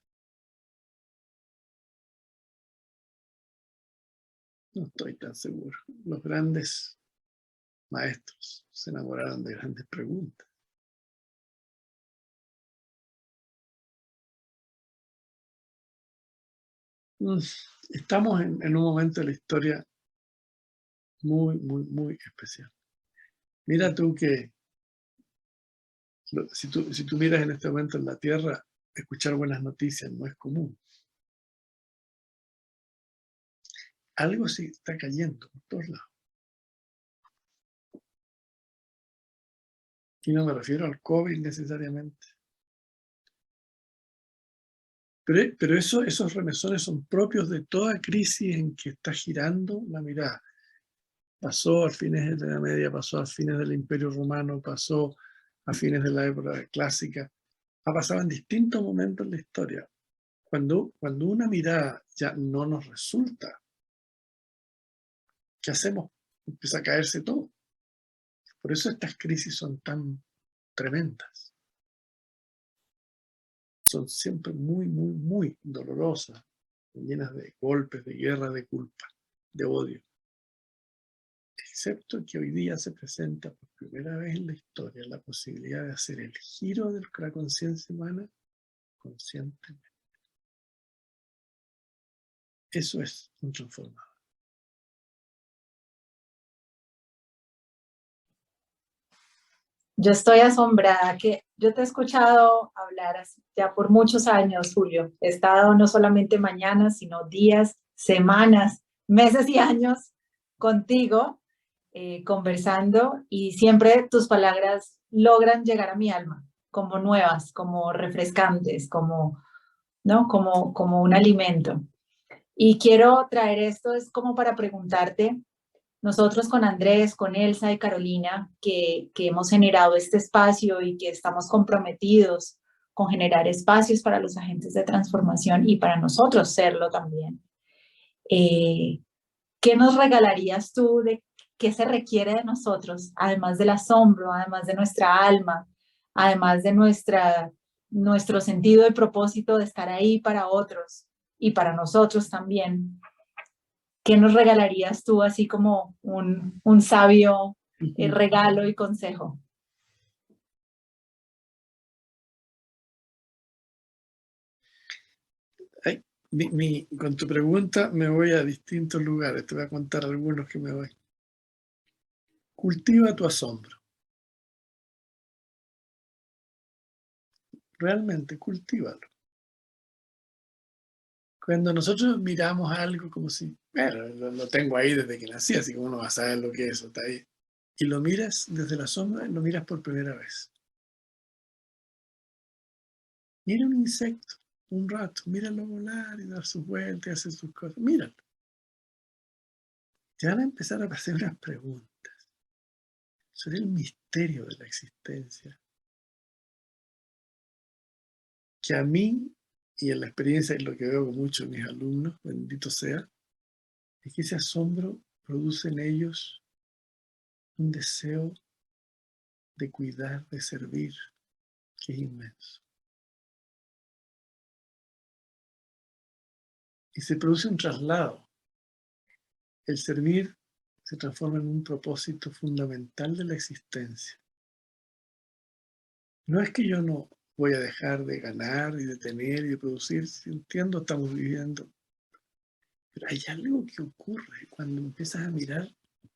D: No estoy tan seguro. Los grandes maestros se enamoraron de grandes preguntas. Estamos en un momento de la historia muy, muy, muy especial. Mira tú que, si tú miras en este momento en la Tierra, escuchar buenas noticias no es común. Algo sí está cayendo por todos lados. Y no me refiero al COVID necesariamente. Pero esos remesones son propios de toda crisis en que está girando la mirada. Pasó a fines de la Edad Media, pasó a fines del Imperio Romano, pasó a fines de la época clásica. Ha pasado en distintos momentos en la historia. Cuando una mirada ya no nos resulta, ¿qué hacemos? Empieza a caerse todo. Por eso estas crisis son tan tremendas. Son siempre muy, muy, muy dolorosas, llenas de golpes, de guerra, de culpa, de odio. Excepto que hoy día se presenta por primera vez en la historia la posibilidad de hacer el giro de la conciencia humana conscientemente. Eso es un transformador.
E: Yo estoy asombrada que yo te he escuchado hablar ya por muchos años, Julio. He estado no solamente mañanas, sino días, semanas, meses y años contigo, conversando, y siempre tus palabras logran llegar a mi alma como nuevas, como refrescantes, ¿no? como un alimento. Y quiero traer esto, es como para preguntarte. Nosotros con Andrés, con Elsa y Carolina, que hemos generado este espacio y que estamos comprometidos con generar espacios para los agentes de transformación y para nosotros serlo también. ¿Qué nos regalarías tú de qué se requiere de nosotros, además del asombro, además de nuestra alma, además de nuestro sentido y propósito de estar ahí para otros y para nosotros también? ¿Qué nos regalarías tú así como un sabio regalo y consejo?
D: Ay, con tu pregunta me voy a distintos lugares. Te voy a contar algunos que me voy. Cultiva tu asombro. Realmente, cultívalo. Cuando nosotros miramos algo como si, bueno, lo tengo ahí desde que nací, así que uno va a saber lo que es eso, está ahí. Y lo miras desde la sombra, lo miras por primera vez. Mira un insecto, un rato, míralo volar y dar sus vueltas y hacer sus cosas. Míralo. Te van a empezar a hacer unas preguntas sobre el misterio de la existencia. Que a mí, y en la experiencia es lo que veo con muchos de mis alumnos, bendito sea, es que ese asombro produce en ellos un deseo de cuidar, de servir, que es inmenso. Y se produce un traslado. El servir se transforma en un propósito fundamental de la existencia. No es que yo no voy a dejar de ganar y de tener y de producir, si entiendo, estamos viviendo. Pero hay algo que ocurre cuando empiezas a mirar y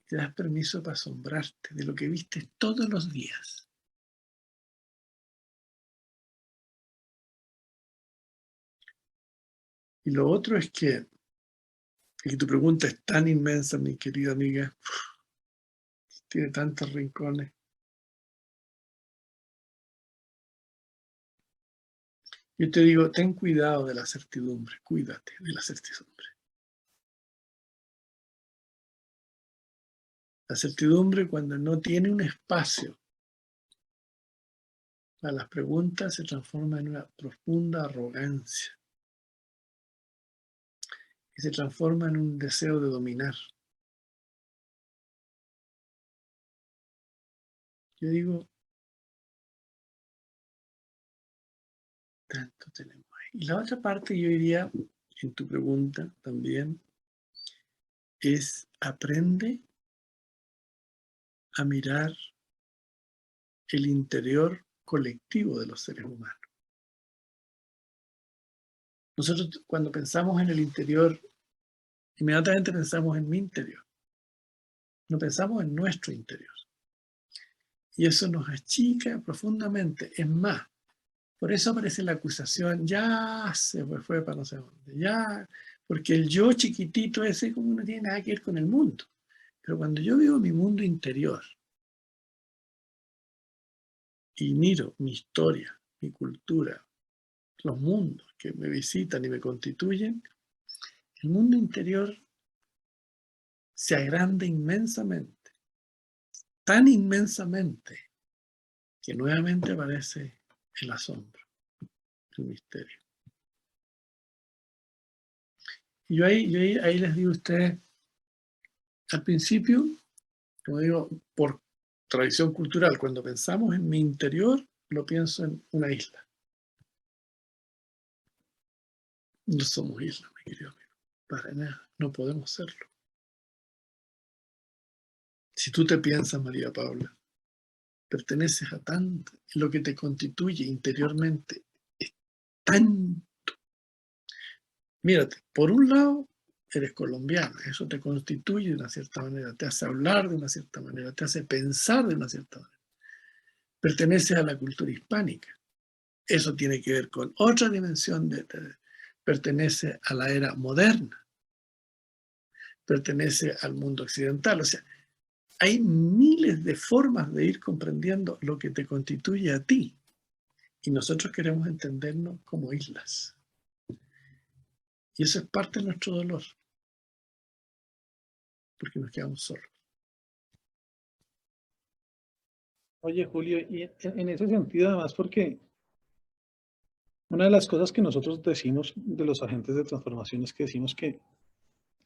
D: te das permiso para asombrarte de lo que viste todos los días. Y lo otro es que tu pregunta es tan inmensa, mi querida amiga, tiene tantos rincones. Yo te digo, ten cuidado de la certidumbre, cuídate de la certidumbre. La certidumbre, cuando no tiene un espacio para las preguntas, se transforma en una profunda arrogancia y se transforma en un deseo de dominar. Yo digo, tanto tenemos ahí. Y la otra parte, yo diría, en tu pregunta también, es aprende a mirar el interior colectivo de los seres humanos. Nosotros cuando pensamos en el interior, inmediatamente pensamos en mi interior. No pensamos en nuestro interior. Y eso nos achica profundamente. Es más, por eso aparece la acusación, ya se fue para no sé dónde, ya, porque el yo chiquitito ese como no tiene nada que ver con el mundo. Pero cuando yo vivo mi mundo interior y miro mi historia, mi cultura, los mundos que me visitan y me constituyen, el mundo interior se agranda inmensamente, tan inmensamente, que nuevamente aparece el asombro, el misterio. Y yo ahí les digo a ustedes, al principio, como digo, por tradición cultural, cuando pensamos en mi interior, lo pienso en una isla. No somos islas, mi querido amigo, para nada, no podemos serlo. Si tú te piensas, María Paula, perteneces a tanto, lo que te constituye interiormente es tanto. Mírate, por un lado, eres colombiana, eso te constituye de una cierta manera, te hace hablar de una cierta manera, te hace pensar de una cierta manera. Perteneces a la cultura hispánica, eso tiene que ver con otra dimensión, pertenece a la era moderna, pertenece al mundo occidental, o sea, hay miles de formas de ir comprendiendo lo que te constituye a ti. Y nosotros queremos entendernos como islas. Y eso es parte de nuestro dolor. Porque nos quedamos solos.
C: Oye, Julio, y en ese sentido, además, porque una de las cosas que nosotros decimos de los agentes de transformación es que decimos que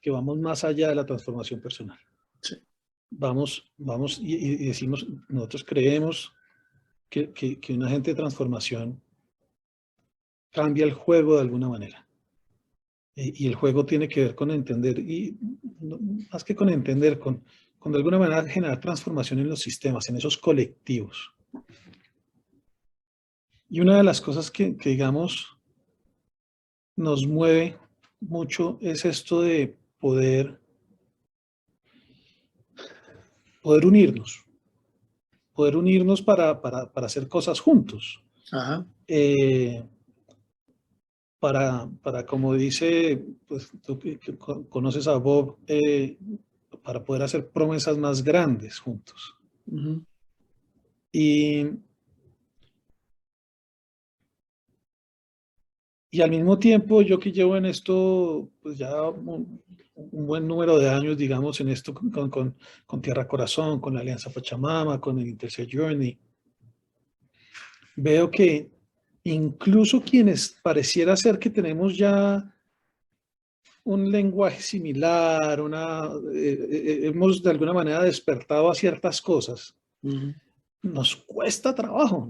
C: vamos más allá de la transformación personal.
D: Sí.
C: Vamos y decimos, nosotros creemos que un agente de transformación cambia el juego de alguna manera. Y el juego tiene que ver con entender, y más que con entender, con de alguna manera generar transformación en los sistemas, en esos colectivos. Y una de las cosas que digamos, nos mueve mucho es esto de poder unirnos para hacer cosas juntos.
D: Ajá.
C: Para como dice, pues tú que conoces a Bob, para poder hacer promesas más grandes juntos.
D: Uh-huh.
C: Y al mismo tiempo, yo que llevo en esto, pues ya un buen número de años, digamos, en esto con Tierra Corazón, con la Alianza Pachamama, con el Interset Journey, veo que incluso quienes pareciera ser que tenemos ya un lenguaje similar, hemos de alguna manera despertado a ciertas cosas,
D: Uh-huh.
C: nos cuesta trabajo,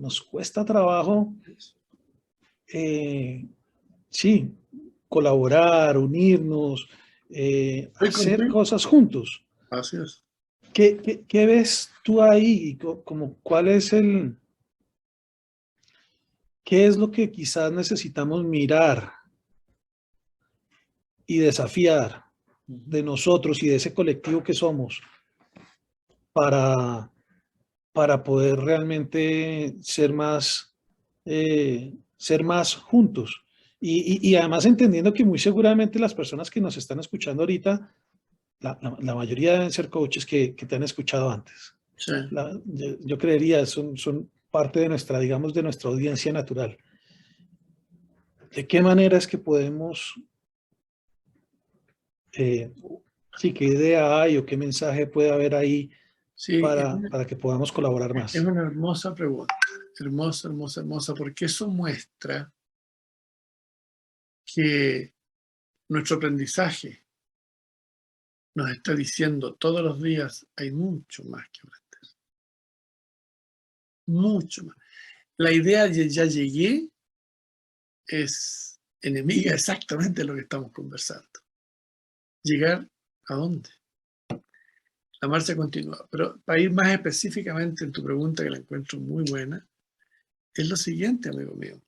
C: sí, colaborar, unirnos, hacer cosas juntos.
D: Así es.
C: ¿Qué ves tú ahí? ¿Qué es lo que quizás necesitamos mirar y desafiar de nosotros y de ese colectivo que somos para poder realmente ser más juntos? Y además entendiendo que muy seguramente las personas que nos están escuchando ahorita, la mayoría deben ser coaches que te han escuchado antes.
D: Sí.
C: Yo creería, son parte de nuestra, digamos, de nuestra audiencia natural. ¿De qué manera es que podemos, sí, qué idea hay o qué mensaje puede haber ahí
D: Sí,
C: para que podamos colaborar
D: es
C: más?
D: una hermosa pregunta. Hermosa, hermosa, hermosa, porque eso muestra que nuestro aprendizaje nos está diciendo todos los días hay mucho más que aprender. Mucho más. La idea de ya llegué es enemiga exactamente de lo que estamos conversando. ¿Llegar a dónde? La marcha continúa. Pero para ir más específicamente en tu pregunta, que la encuentro muy buena, es lo siguiente, amigo mío.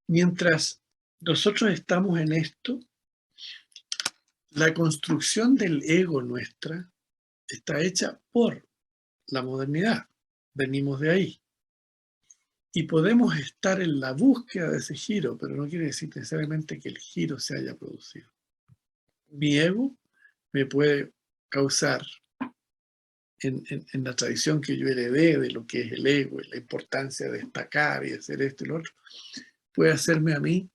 D: Mientras nosotros estamos en esto, la construcción del ego nuestra está hecha por la modernidad. Venimos de ahí. Y podemos estar en la búsqueda de ese giro, pero no quiere decir necesariamente que el giro se haya producido. Mi ego me puede causar, en la tradición que yo heredé de lo que es el ego y la importancia de destacar y hacer esto y lo otro, puede hacerme a mí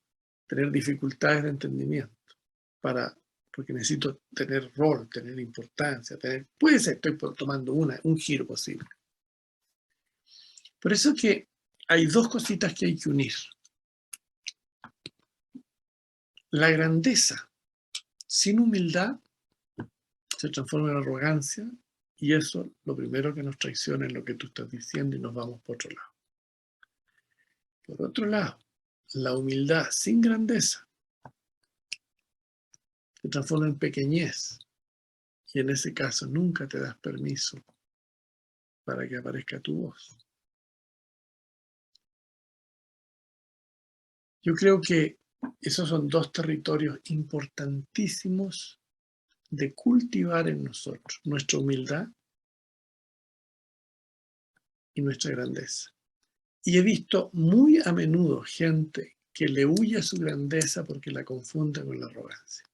D: tener dificultades de entendimiento, porque necesito tener rol, tener importancia, puede ser, estoy tomando un giro posible. Por eso que hay dos cositas que hay que unir. La grandeza sin humildad se transforma en arrogancia, y eso lo primero que nos traiciona es lo que tú estás diciendo y nos vamos por otro lado. Por otro lado, la humildad sin grandeza se transforma en pequeñez, y en ese caso nunca te das permiso para que aparezca tu voz. Yo creo que esos son dos territorios importantísimos de cultivar en nosotros, nuestra humildad y nuestra grandeza. Y he visto muy a menudo gente que le huye a su grandeza porque la confunde con la arrogancia.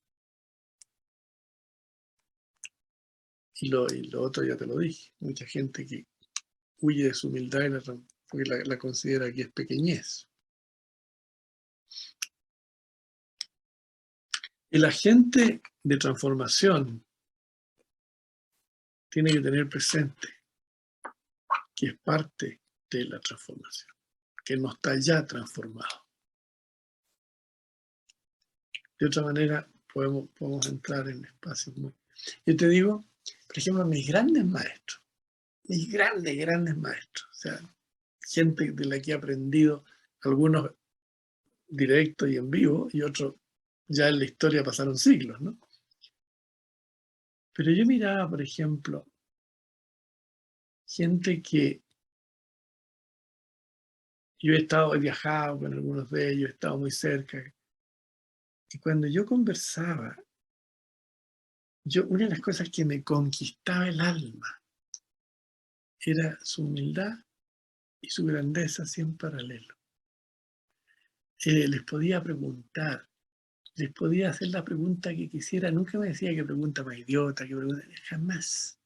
D: Y lo otro ya te lo dije, mucha gente que huye de su humildad porque la considera que es pequeñez. El agente de transformación tiene que tener presente que es parte de la transformación, que no está ya transformado. De otra manera, podemos entrar en espacios muy... Yo te digo, por ejemplo, mis grandes maestros, grandes maestros, o sea, gente de la que he aprendido, algunos directos y en vivo, y otros ya en la historia pasaron siglos, ¿no? Pero yo miraba, por ejemplo, gente que yo he viajado con algunos de ellos, he estado muy cerca, y cuando yo conversaba, una de las cosas que me conquistaba el alma era su humildad y su grandeza así en paralelo. Les podía preguntar, les podía hacer la pregunta que quisiera, nunca me decía qué pregunta más idiota, qué pregunta, jamás.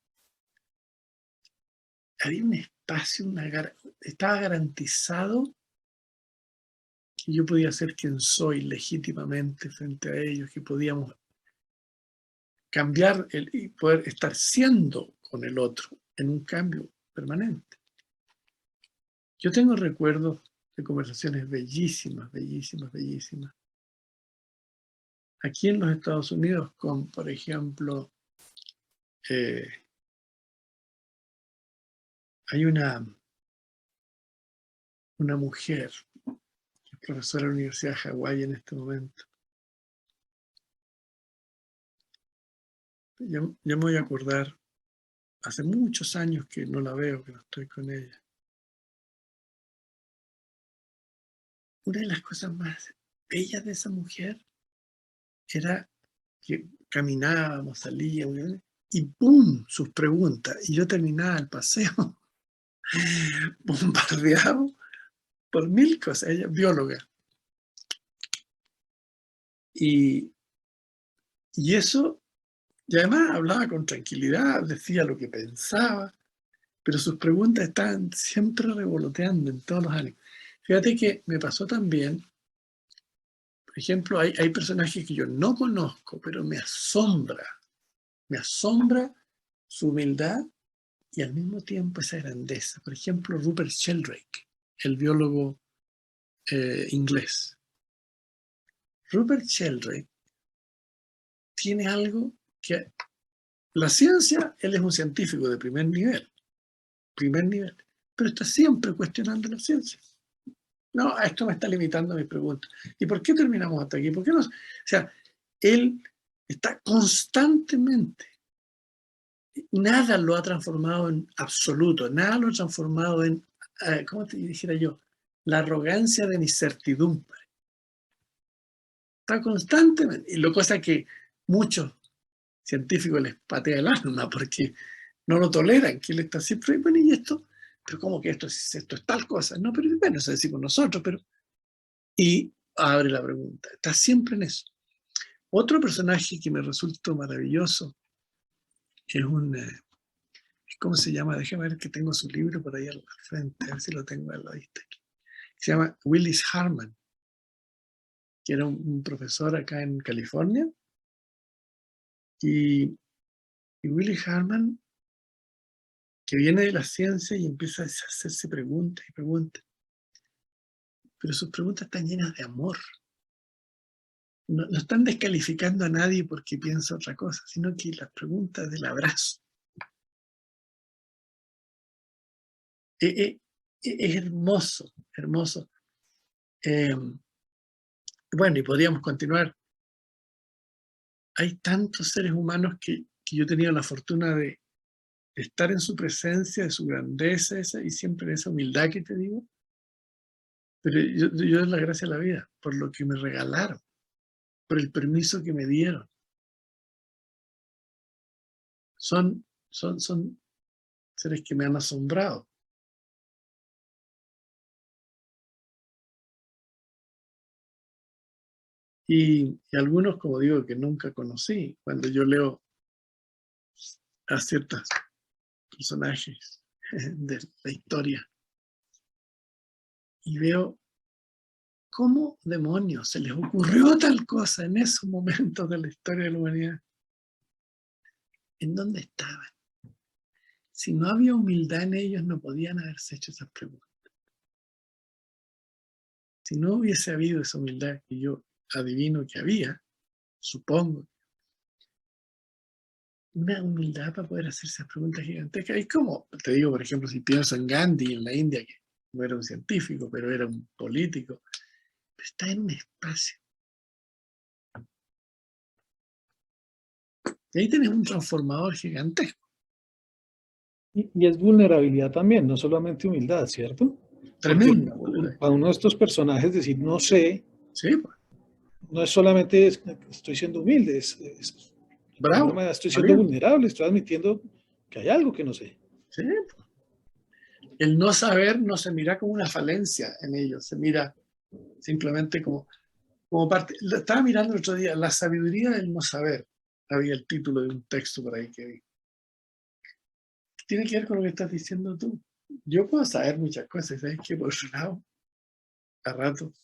D: Había un espacio, estaba garantizado que yo podía ser quien soy legítimamente frente a ellos, que podíamos cambiar y poder estar siendo con el otro en un cambio permanente. Yo tengo recuerdos de conversaciones bellísimas, bellísimas, bellísimas. Aquí en los Estados Unidos con, por ejemplo, hay una mujer que es profesora de la Universidad de Hawái en este momento. Ya me voy a acordar, hace muchos años que no la veo, que no estoy con ella. Una de las cosas más bellas de esa mujer era que caminábamos, salíamos, y ¡pum! Sus preguntas. Y yo terminaba el paseo bombardeado por mil cosas. Ella es bióloga. Y eso, y además hablaba con tranquilidad, decía lo que pensaba, pero sus preguntas estaban siempre revoloteando en todos los ánimos. Fíjate que me pasó también, por ejemplo, hay personajes que yo no conozco, pero me asombra su humildad y al mismo tiempo esa grandeza. Por ejemplo, Rupert Sheldrake, el biólogo inglés. Rupert Sheldrake tiene algo que la ciencia, él es un científico de primer nivel, pero está siempre cuestionando la ciencia. No, esto me está limitando mis preguntas. ¿Y por qué terminamos hasta aquí? ¿Por qué no? O sea, él está constantemente, nada lo ha transformado en absoluto, nada lo ha transformado en, ¿cómo te dijera yo? La arrogancia de mi certidumbre. Está constantemente, y lo cosa que muchos científicos les patea el alma porque no lo toleran, que él está siempre, bueno, ¿y esto? Pero ¿cómo que esto es tal cosa? No, pero bueno, eso decimos nosotros, pero... Y abre la pregunta, está siempre en eso. Otro personaje que me resultó maravilloso es ¿cómo se llama? Déjame ver que tengo su libro por ahí al frente, a ver si lo tengo a la vista aquí. Se llama Willis Harman, que era un profesor acá en California. Y Willis Harman, que viene de la ciencia y empieza a hacerse preguntas y preguntas. Pero sus preguntas están llenas de amor. No están descalificando a nadie porque piensa otra cosa, sino que las preguntas del abrazo. Es hermoso, hermoso. Bueno, y podríamos continuar. Hay tantos seres humanos que yo he tenido la fortuna de estar en su presencia, de su grandeza y siempre en esa humildad que te digo. Pero yo doy la gracia a la vida por lo que me regalaron, por el permiso que me dieron. Son seres que me han asombrado. Y algunos, como digo, que nunca conocí. Cuando yo leo a ciertos personajes de la historia y veo cómo demonios se les ocurrió tal cosa en esos momentos de la historia de la humanidad. ¿En dónde estaban? Si no había humildad en ellos, no podían haberse hecho esas preguntas. Si no hubiese habido esa humildad que yo adivino que había, supongo, una humildad para poder hacer esas preguntas gigantescas. Y como, te digo, por ejemplo, si pienso en Gandhi en la India, que no era un científico, pero era un político, está en un espacio. Y ahí tenés un transformador gigantesco.
C: Y es vulnerabilidad también, no solamente humildad, ¿cierto?
D: Tremenda.
C: Para uno de estos personajes decir no sé,
D: Sí, pues.
C: no es solamente estoy siendo humilde,
D: Bravo.
C: de manera, estoy siendo vulnerable, estoy admitiendo que hay algo que no sé.
D: Sí, pues. El no saber no se mira como una falencia en ellos, se mira simplemente como parte. Estaba mirando el otro día, La sabiduría del no saber. Había el título de un texto por ahí que vi. Tiene que ver con lo que estás diciendo tú. Yo puedo saber muchas cosas, ¿sabes qué? Por otro lado, a rato,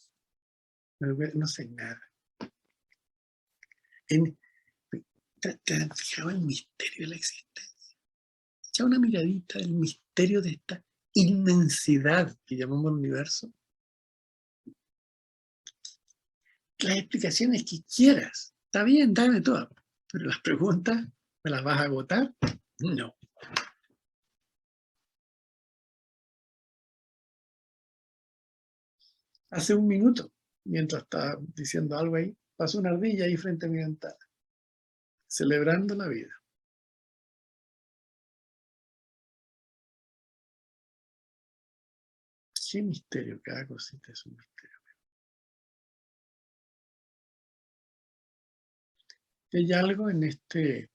D: no sé nada. ¿Te has fijado el misterio de la existencia? Echa una miradita del misterio de esta inmensidad que llamamos el universo. Las explicaciones que quieras, está bien, dame todas, pero las preguntas, ¿me las vas a agotar? No. Hace un minuto, mientras estaba diciendo algo ahí, pasó una ardilla ahí frente a mi ventana, celebrando la vida. Qué misterio, cada cosita es un misterio. Hay algo en este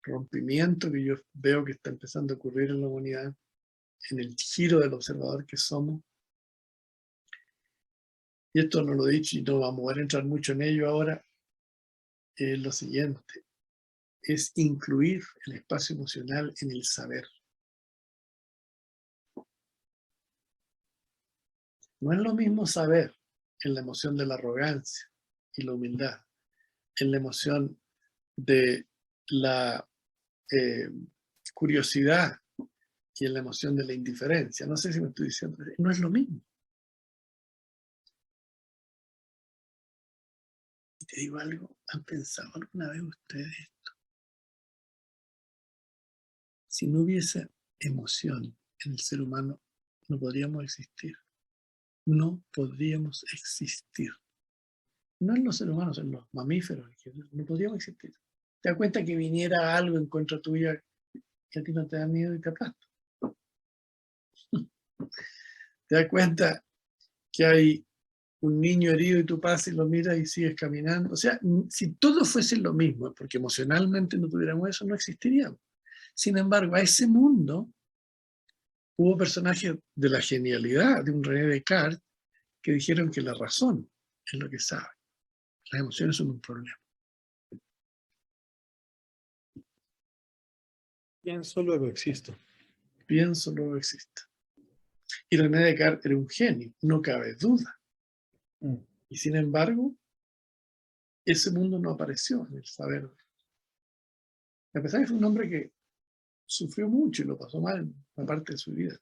D: rompimiento que yo veo que está empezando a ocurrir en la humanidad, en el giro del observador que somos. Y esto no lo he dicho y no vamos a poder entrar mucho en ello ahora. Es lo siguiente, es incluir el espacio emocional en el saber. No es lo mismo saber en la emoción de la arrogancia y la humildad, en la emoción de la curiosidad y en la emoción de la indiferencia. No sé si me estoy diciendo, no es lo mismo. Y te digo algo, ¿han pensado alguna vez ustedes esto? Si no hubiese emoción en el ser humano, no podríamos existir. No podríamos existir. No en los seres humanos, en los mamíferos, no podríamos existir. Te das cuenta que viniera algo en contra tuya que a ti no te da miedo y te aplasta. Te das cuenta que hay un niño herido y tú pasas y lo miras y sigues caminando. O sea, si todo fuese lo mismo, porque emocionalmente no tuviéramos eso, no existiríamos. Sin embargo, a ese mundo hubo personajes de la genialidad de un René Descartes que dijeron que la razón es lo que sabe. Las emociones son un problema.
C: Pienso, luego existo.
D: Pienso, luego existe. Y René Descartes era un genio, no cabe duda. Y sin embargo, ese mundo no apareció en el saber. A pesar de que fue un hombre que sufrió mucho y lo pasó mal en una parte de su vida.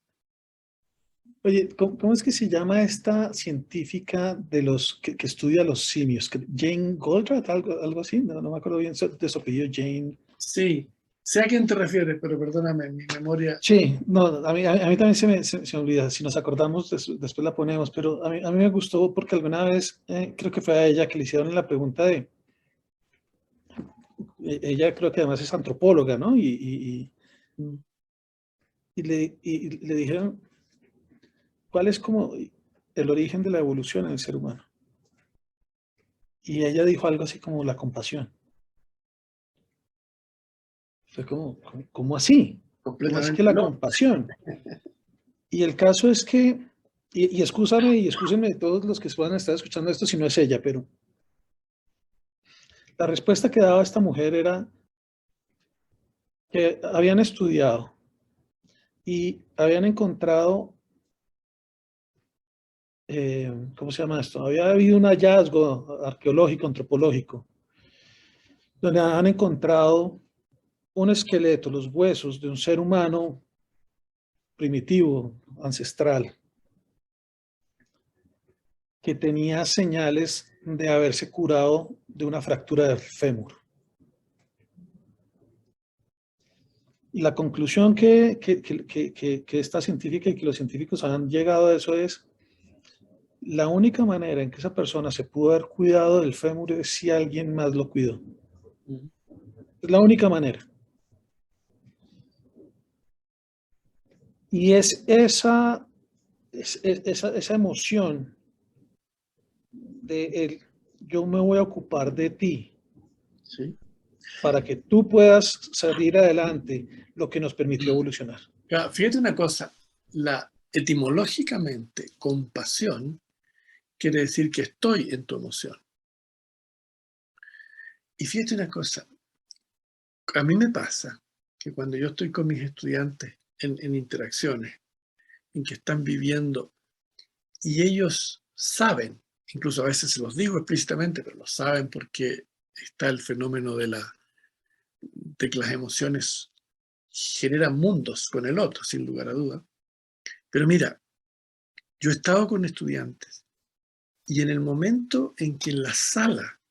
C: Oye, ¿cómo es que se llama esta científica de los que estudia los simios? Jane Goldratt, algo así, no me acuerdo bien de su apellido, Jane.
D: Sí, sé a quién te refieres, pero perdóname, mi memoria...
C: Sí, no, a mí también se me olvida, si nos acordamos después la ponemos, pero a mí me gustó porque alguna vez, creo que fue a ella que le hicieron la pregunta de, ella creo que además es antropóloga, ¿no? Y le dijeron, ¿cuál es como el origen de la evolución en el ser humano? Y ella dijo algo así como la compasión. Fue ¿cómo así? ¿Cómo así que
D: Completamente
C: la
D: loco.
C: compasión? Y el caso es que, y excúsenme todos los que van a estar escuchando esto si no es ella, pero la respuesta que daba esta mujer era que habían estudiado y habían encontrado, ¿cómo se llama esto? Había habido un hallazgo arqueológico, antropológico, donde han encontrado un esqueleto, los huesos de un ser humano primitivo, ancestral, que tenía señales de haberse curado de una fractura del fémur. Y la conclusión que esta científica y que los científicos han llegado a eso es: la única manera en que esa persona se pudo haber cuidado del fémur es si alguien más lo cuidó. Es la única manera. Y es esa emoción de el yo me voy a ocupar de ti,
D: ¿Sí?
C: para que tú puedas salir adelante, lo que nos permitió evolucionar.
D: Fíjate una cosa, etimológicamente, compasión quiere decir que estoy en tu emoción. Y fíjate una cosa, a mí me pasa que cuando yo estoy con mis estudiantes en interacciones, en que están viviendo, y ellos saben, incluso a veces se los digo explícitamente, pero lo saben porque está el fenómeno de que las emociones generan mundos con el otro, sin lugar a duda. Pero mira, yo he estado con estudiantes y en el momento en que en la sala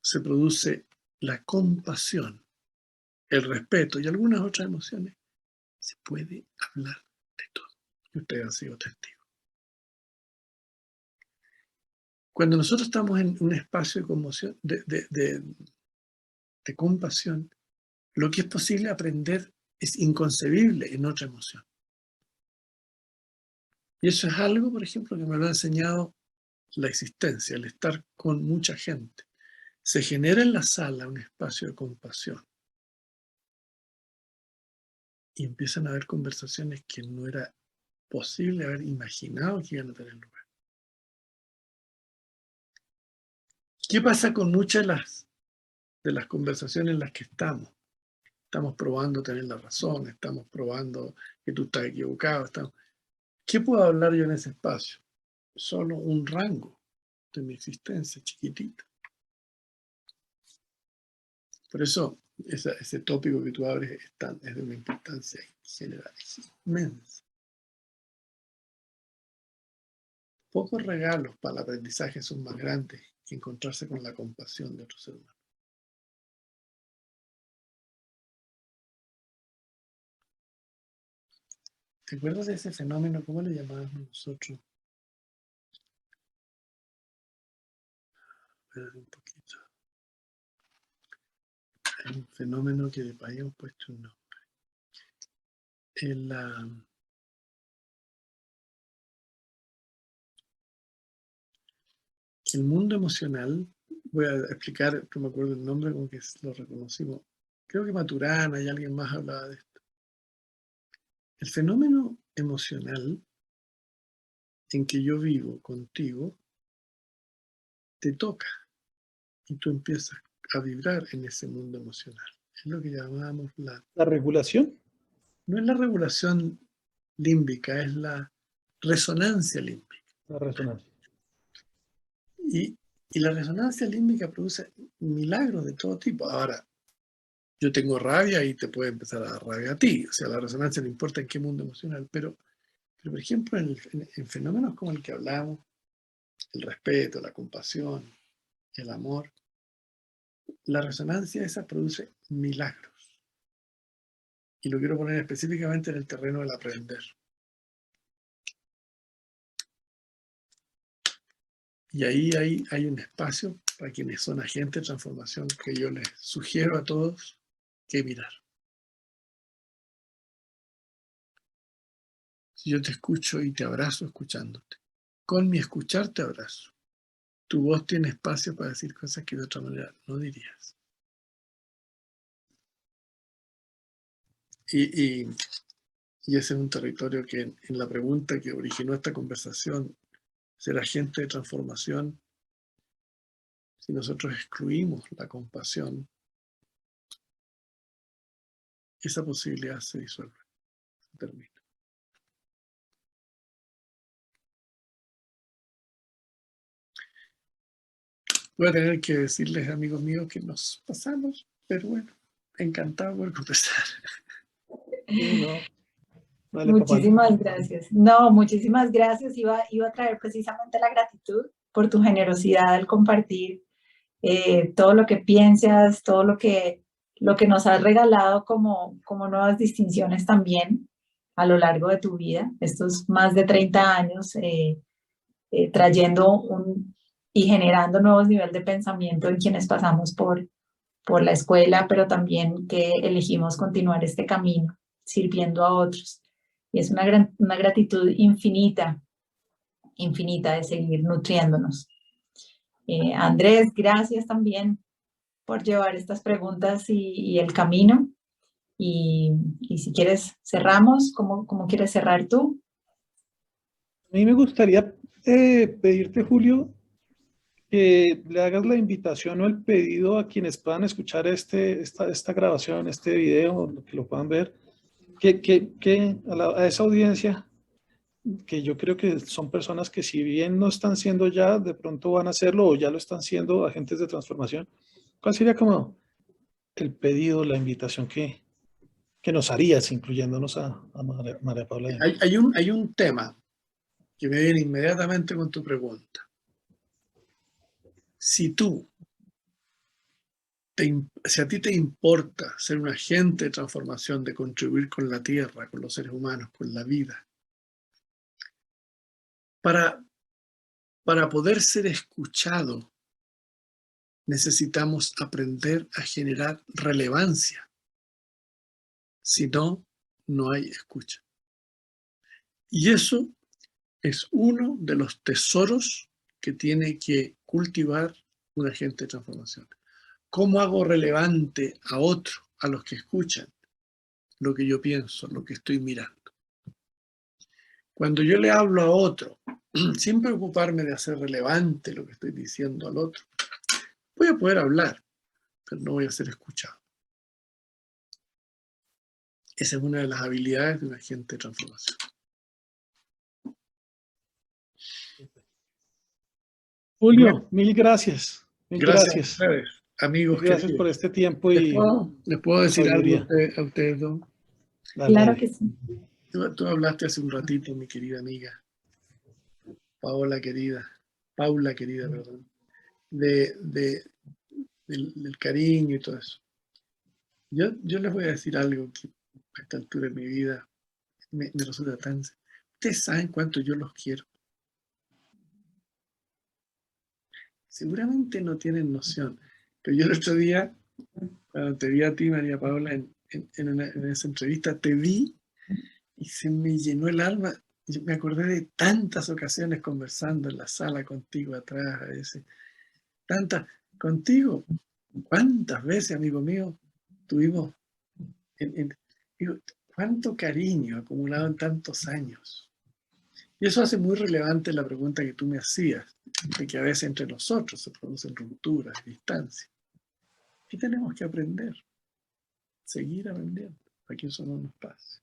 D: se produce la compasión, el respeto y algunas otras emociones, se puede hablar de todo. Y ustedes han sido testigos. Cuando nosotros estamos en un espacio de conmoción, de compasión, lo que es posible aprender es inconcebible en otra emoción. Y eso es algo, por ejemplo, que me lo ha enseñado la existencia, el estar con mucha gente. Se genera en la sala un espacio de compasión. Y empiezan a haber conversaciones que no era posible haber imaginado que iban a tener lugar. ¿Qué pasa con muchas de las conversaciones en las que estamos? Estamos probando tener la razón, estamos probando que tú estás equivocado. ¿Qué puedo hablar yo en ese espacio? solo un rango de mi existencia, chiquitito. Por eso ese tópico que tú abres es de una importancia general, es inmensa. Pocos regalos para el aprendizaje son más grandes que encontrarse con la compasión de otro ser humano. ¿Te acuerdas de ese fenómeno? ¿Cómo le llamábamos nosotros? Espérate un poquito. Hay un fenómeno que le habíamos puesto un nombre. El mundo emocional, voy a explicar, no me acuerdo el nombre, como que lo reconocimos. Creo que Maturana y alguien más hablaba de esto. El fenómeno emocional en que yo vivo contigo te toca y tú empiezas a vibrar en ese mundo emocional. Es lo que llamamos
C: ¿La regulación?
D: no es la regulación límbica, es la resonancia límbica.
C: La resonancia.
D: Y la resonancia límbica produce milagros de todo tipo. Ahora, yo tengo rabia y te puede empezar a dar rabia a ti. O sea, la resonancia no importa en qué mundo emocional, pero por ejemplo, en fenómenos como el que hablamos, el respeto, la compasión, el amor, la resonancia esa produce milagros. Y lo quiero poner específicamente en el terreno del aprender. Y ahí hay un espacio para quienes son agentes de transformación que yo les sugiero a todos que mirar. Si yo te escucho y te abrazo escuchándote, con mi escuchar te abrazo. Tu voz tiene espacio para decir cosas que de otra manera no dirías. Y ese es un territorio que en la pregunta que originó esta conversación, ser agente de transformación, si nosotros excluimos la compasión, esa posibilidad se disuelve, se termina. Voy a tener que decirles, amigos míos, que nos pasamos, pero bueno, encantado por conversar.
C: Sí, no. Vale, papá.
E: Muchísimas gracias. No, muchísimas gracias. Iba a traer precisamente la gratitud por tu generosidad al compartir todo lo que piensas, todo lo que nos has regalado como nuevas distinciones también a lo largo de tu vida, estos más de 30 años trayendo y generando nuevos niveles de pensamiento en quienes pasamos por la escuela, pero también que elegimos continuar este camino sirviendo a otros. Y es una gratitud infinita de seguir nutriéndonos. Andrés, gracias también por llevar estas preguntas y el camino. Y si quieres, cerramos. ¿Cómo quieres cerrar tú?
C: A mí me gustaría pedirte, Julio, que le hagas la invitación o el pedido a quienes puedan escuchar esta grabación, este video, que lo puedan ver, que a esa audiencia, que yo creo que son personas que si bien no están siendo ya, de pronto van a hacerlo o ya lo están siendo agentes de transformación. ¿Cuál sería como el pedido, la invitación que nos harías, incluyéndonos a María Paula?
D: Hay un tema que me viene inmediatamente con tu pregunta. Si a ti te importa ser un agente de transformación, de contribuir con la tierra, con los seres humanos, con la vida, para poder ser escuchado, necesitamos aprender a generar relevancia. Si no, no hay escucha. Y eso es uno de los tesoros que tiene que cultivar un agente de transformación. ¿Cómo hago relevante a otro, a los que escuchan, lo que yo pienso, lo que estoy mirando? Cuando yo le hablo a otro, sin preocuparme de hacer relevante lo que estoy diciendo al otro, voy a poder hablar, pero no voy a ser escuchado. Esa es una de las habilidades de un agente de transformación.
C: Julio, mil gracias. Mil
D: Gracias
C: gracias.
D: a ustedes, amigos.
C: Gracias por este tiempo y
D: ¿Les puedo decir
C: sabiduría.
D: algo a ustedes dos?
C: Dale,
E: Claro
C: dale.
E: que sí.
D: Tú hablaste hace un ratito, mi querida amiga, Paula querida, perdón, del cariño y todo eso. Yo les voy a decir algo que a esta altura de mi vida me resulta tan... Ustedes saben cuánto yo los quiero. Seguramente no tienen noción, pero yo el otro día, cuando te vi a ti, María Paula, en esa entrevista, te vi y se me llenó el alma. Yo me acordé de tantas ocasiones conversando en la sala contigo atrás, a veces. Contigo. ¿Cuántas veces, amigo mío, tuvimos? Digo, ¿cuánto cariño acumulado en tantos años? Y eso hace muy relevante la pregunta que tú me hacías, de que a veces entre nosotros se producen rupturas, distancias. ¿Qué tenemos que aprender? Seguir aprendiendo, para que eso no nos pase.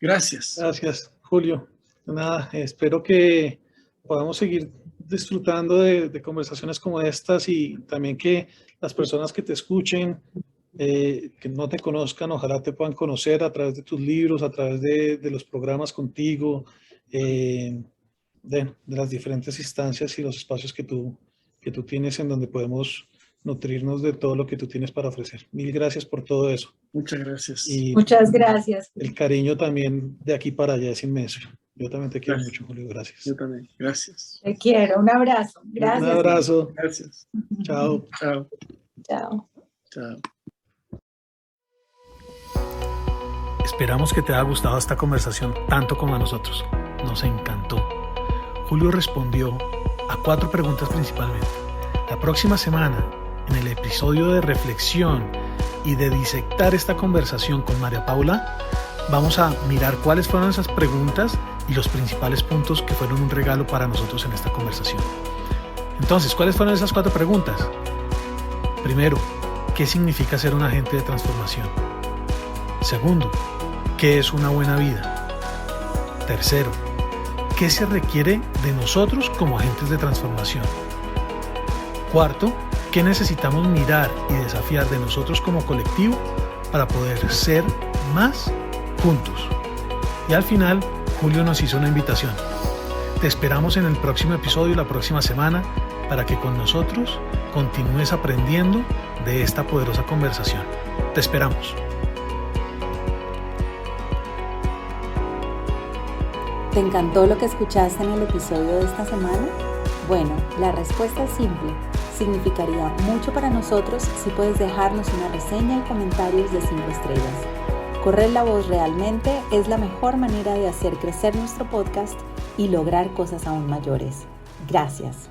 D: Gracias.
C: Gracias, Julio. Nada, espero que podamos seguir disfrutando de conversaciones como estas y también que las personas que te escuchen, que no te conozcan, ojalá te puedan conocer a través de tus libros, a través de los programas contigo, de las diferentes instancias y los espacios que tú tienes en donde podemos nutrirnos de todo lo que tú tienes para ofrecer. Mil gracias por todo eso.
D: Muchas gracias.
C: Y
E: Muchas gracias.
C: el cariño también de aquí para allá es inmenso. Yo también te quiero mucho, Julio. Gracias.
D: Yo también. Gracias.
E: Te quiero. Un abrazo. Gracias.
C: Un abrazo.
D: Gracias.
C: Chao.
D: Chao.
E: Chao.
D: Chao.
F: Esperamos que te haya gustado esta conversación tanto como a nosotros. Nos encantó. Julio respondió a 4 preguntas principalmente. La próxima semana, en el episodio de reflexión y de disectar esta conversación con María Paula, vamos a mirar cuáles fueron esas preguntas y los principales puntos que fueron un regalo para nosotros en esta conversación. Entonces, ¿cuáles fueron esas 4 preguntas? Primero, ¿qué significa ser un agente de transformación? Segundo, ¿qué es una buena vida? Tercero, ¿qué se requiere de nosotros como agentes de transformación? Cuarto, ¿qué necesitamos mirar y desafiar de nosotros como colectivo para poder ser más juntos? Y al final, Julio nos hizo una invitación. Te esperamos en el próximo episodio la próxima semana para que con nosotros continúes aprendiendo de esta poderosa conversación. Te esperamos.
B: ¿Te encantó lo que escuchaste en el episodio de esta semana? Bueno, la respuesta es simple. Significaría mucho para nosotros si puedes dejarnos una reseña y comentarios de 5 estrellas. Correr la voz realmente es la mejor manera de hacer crecer nuestro podcast y lograr cosas aún mayores. Gracias.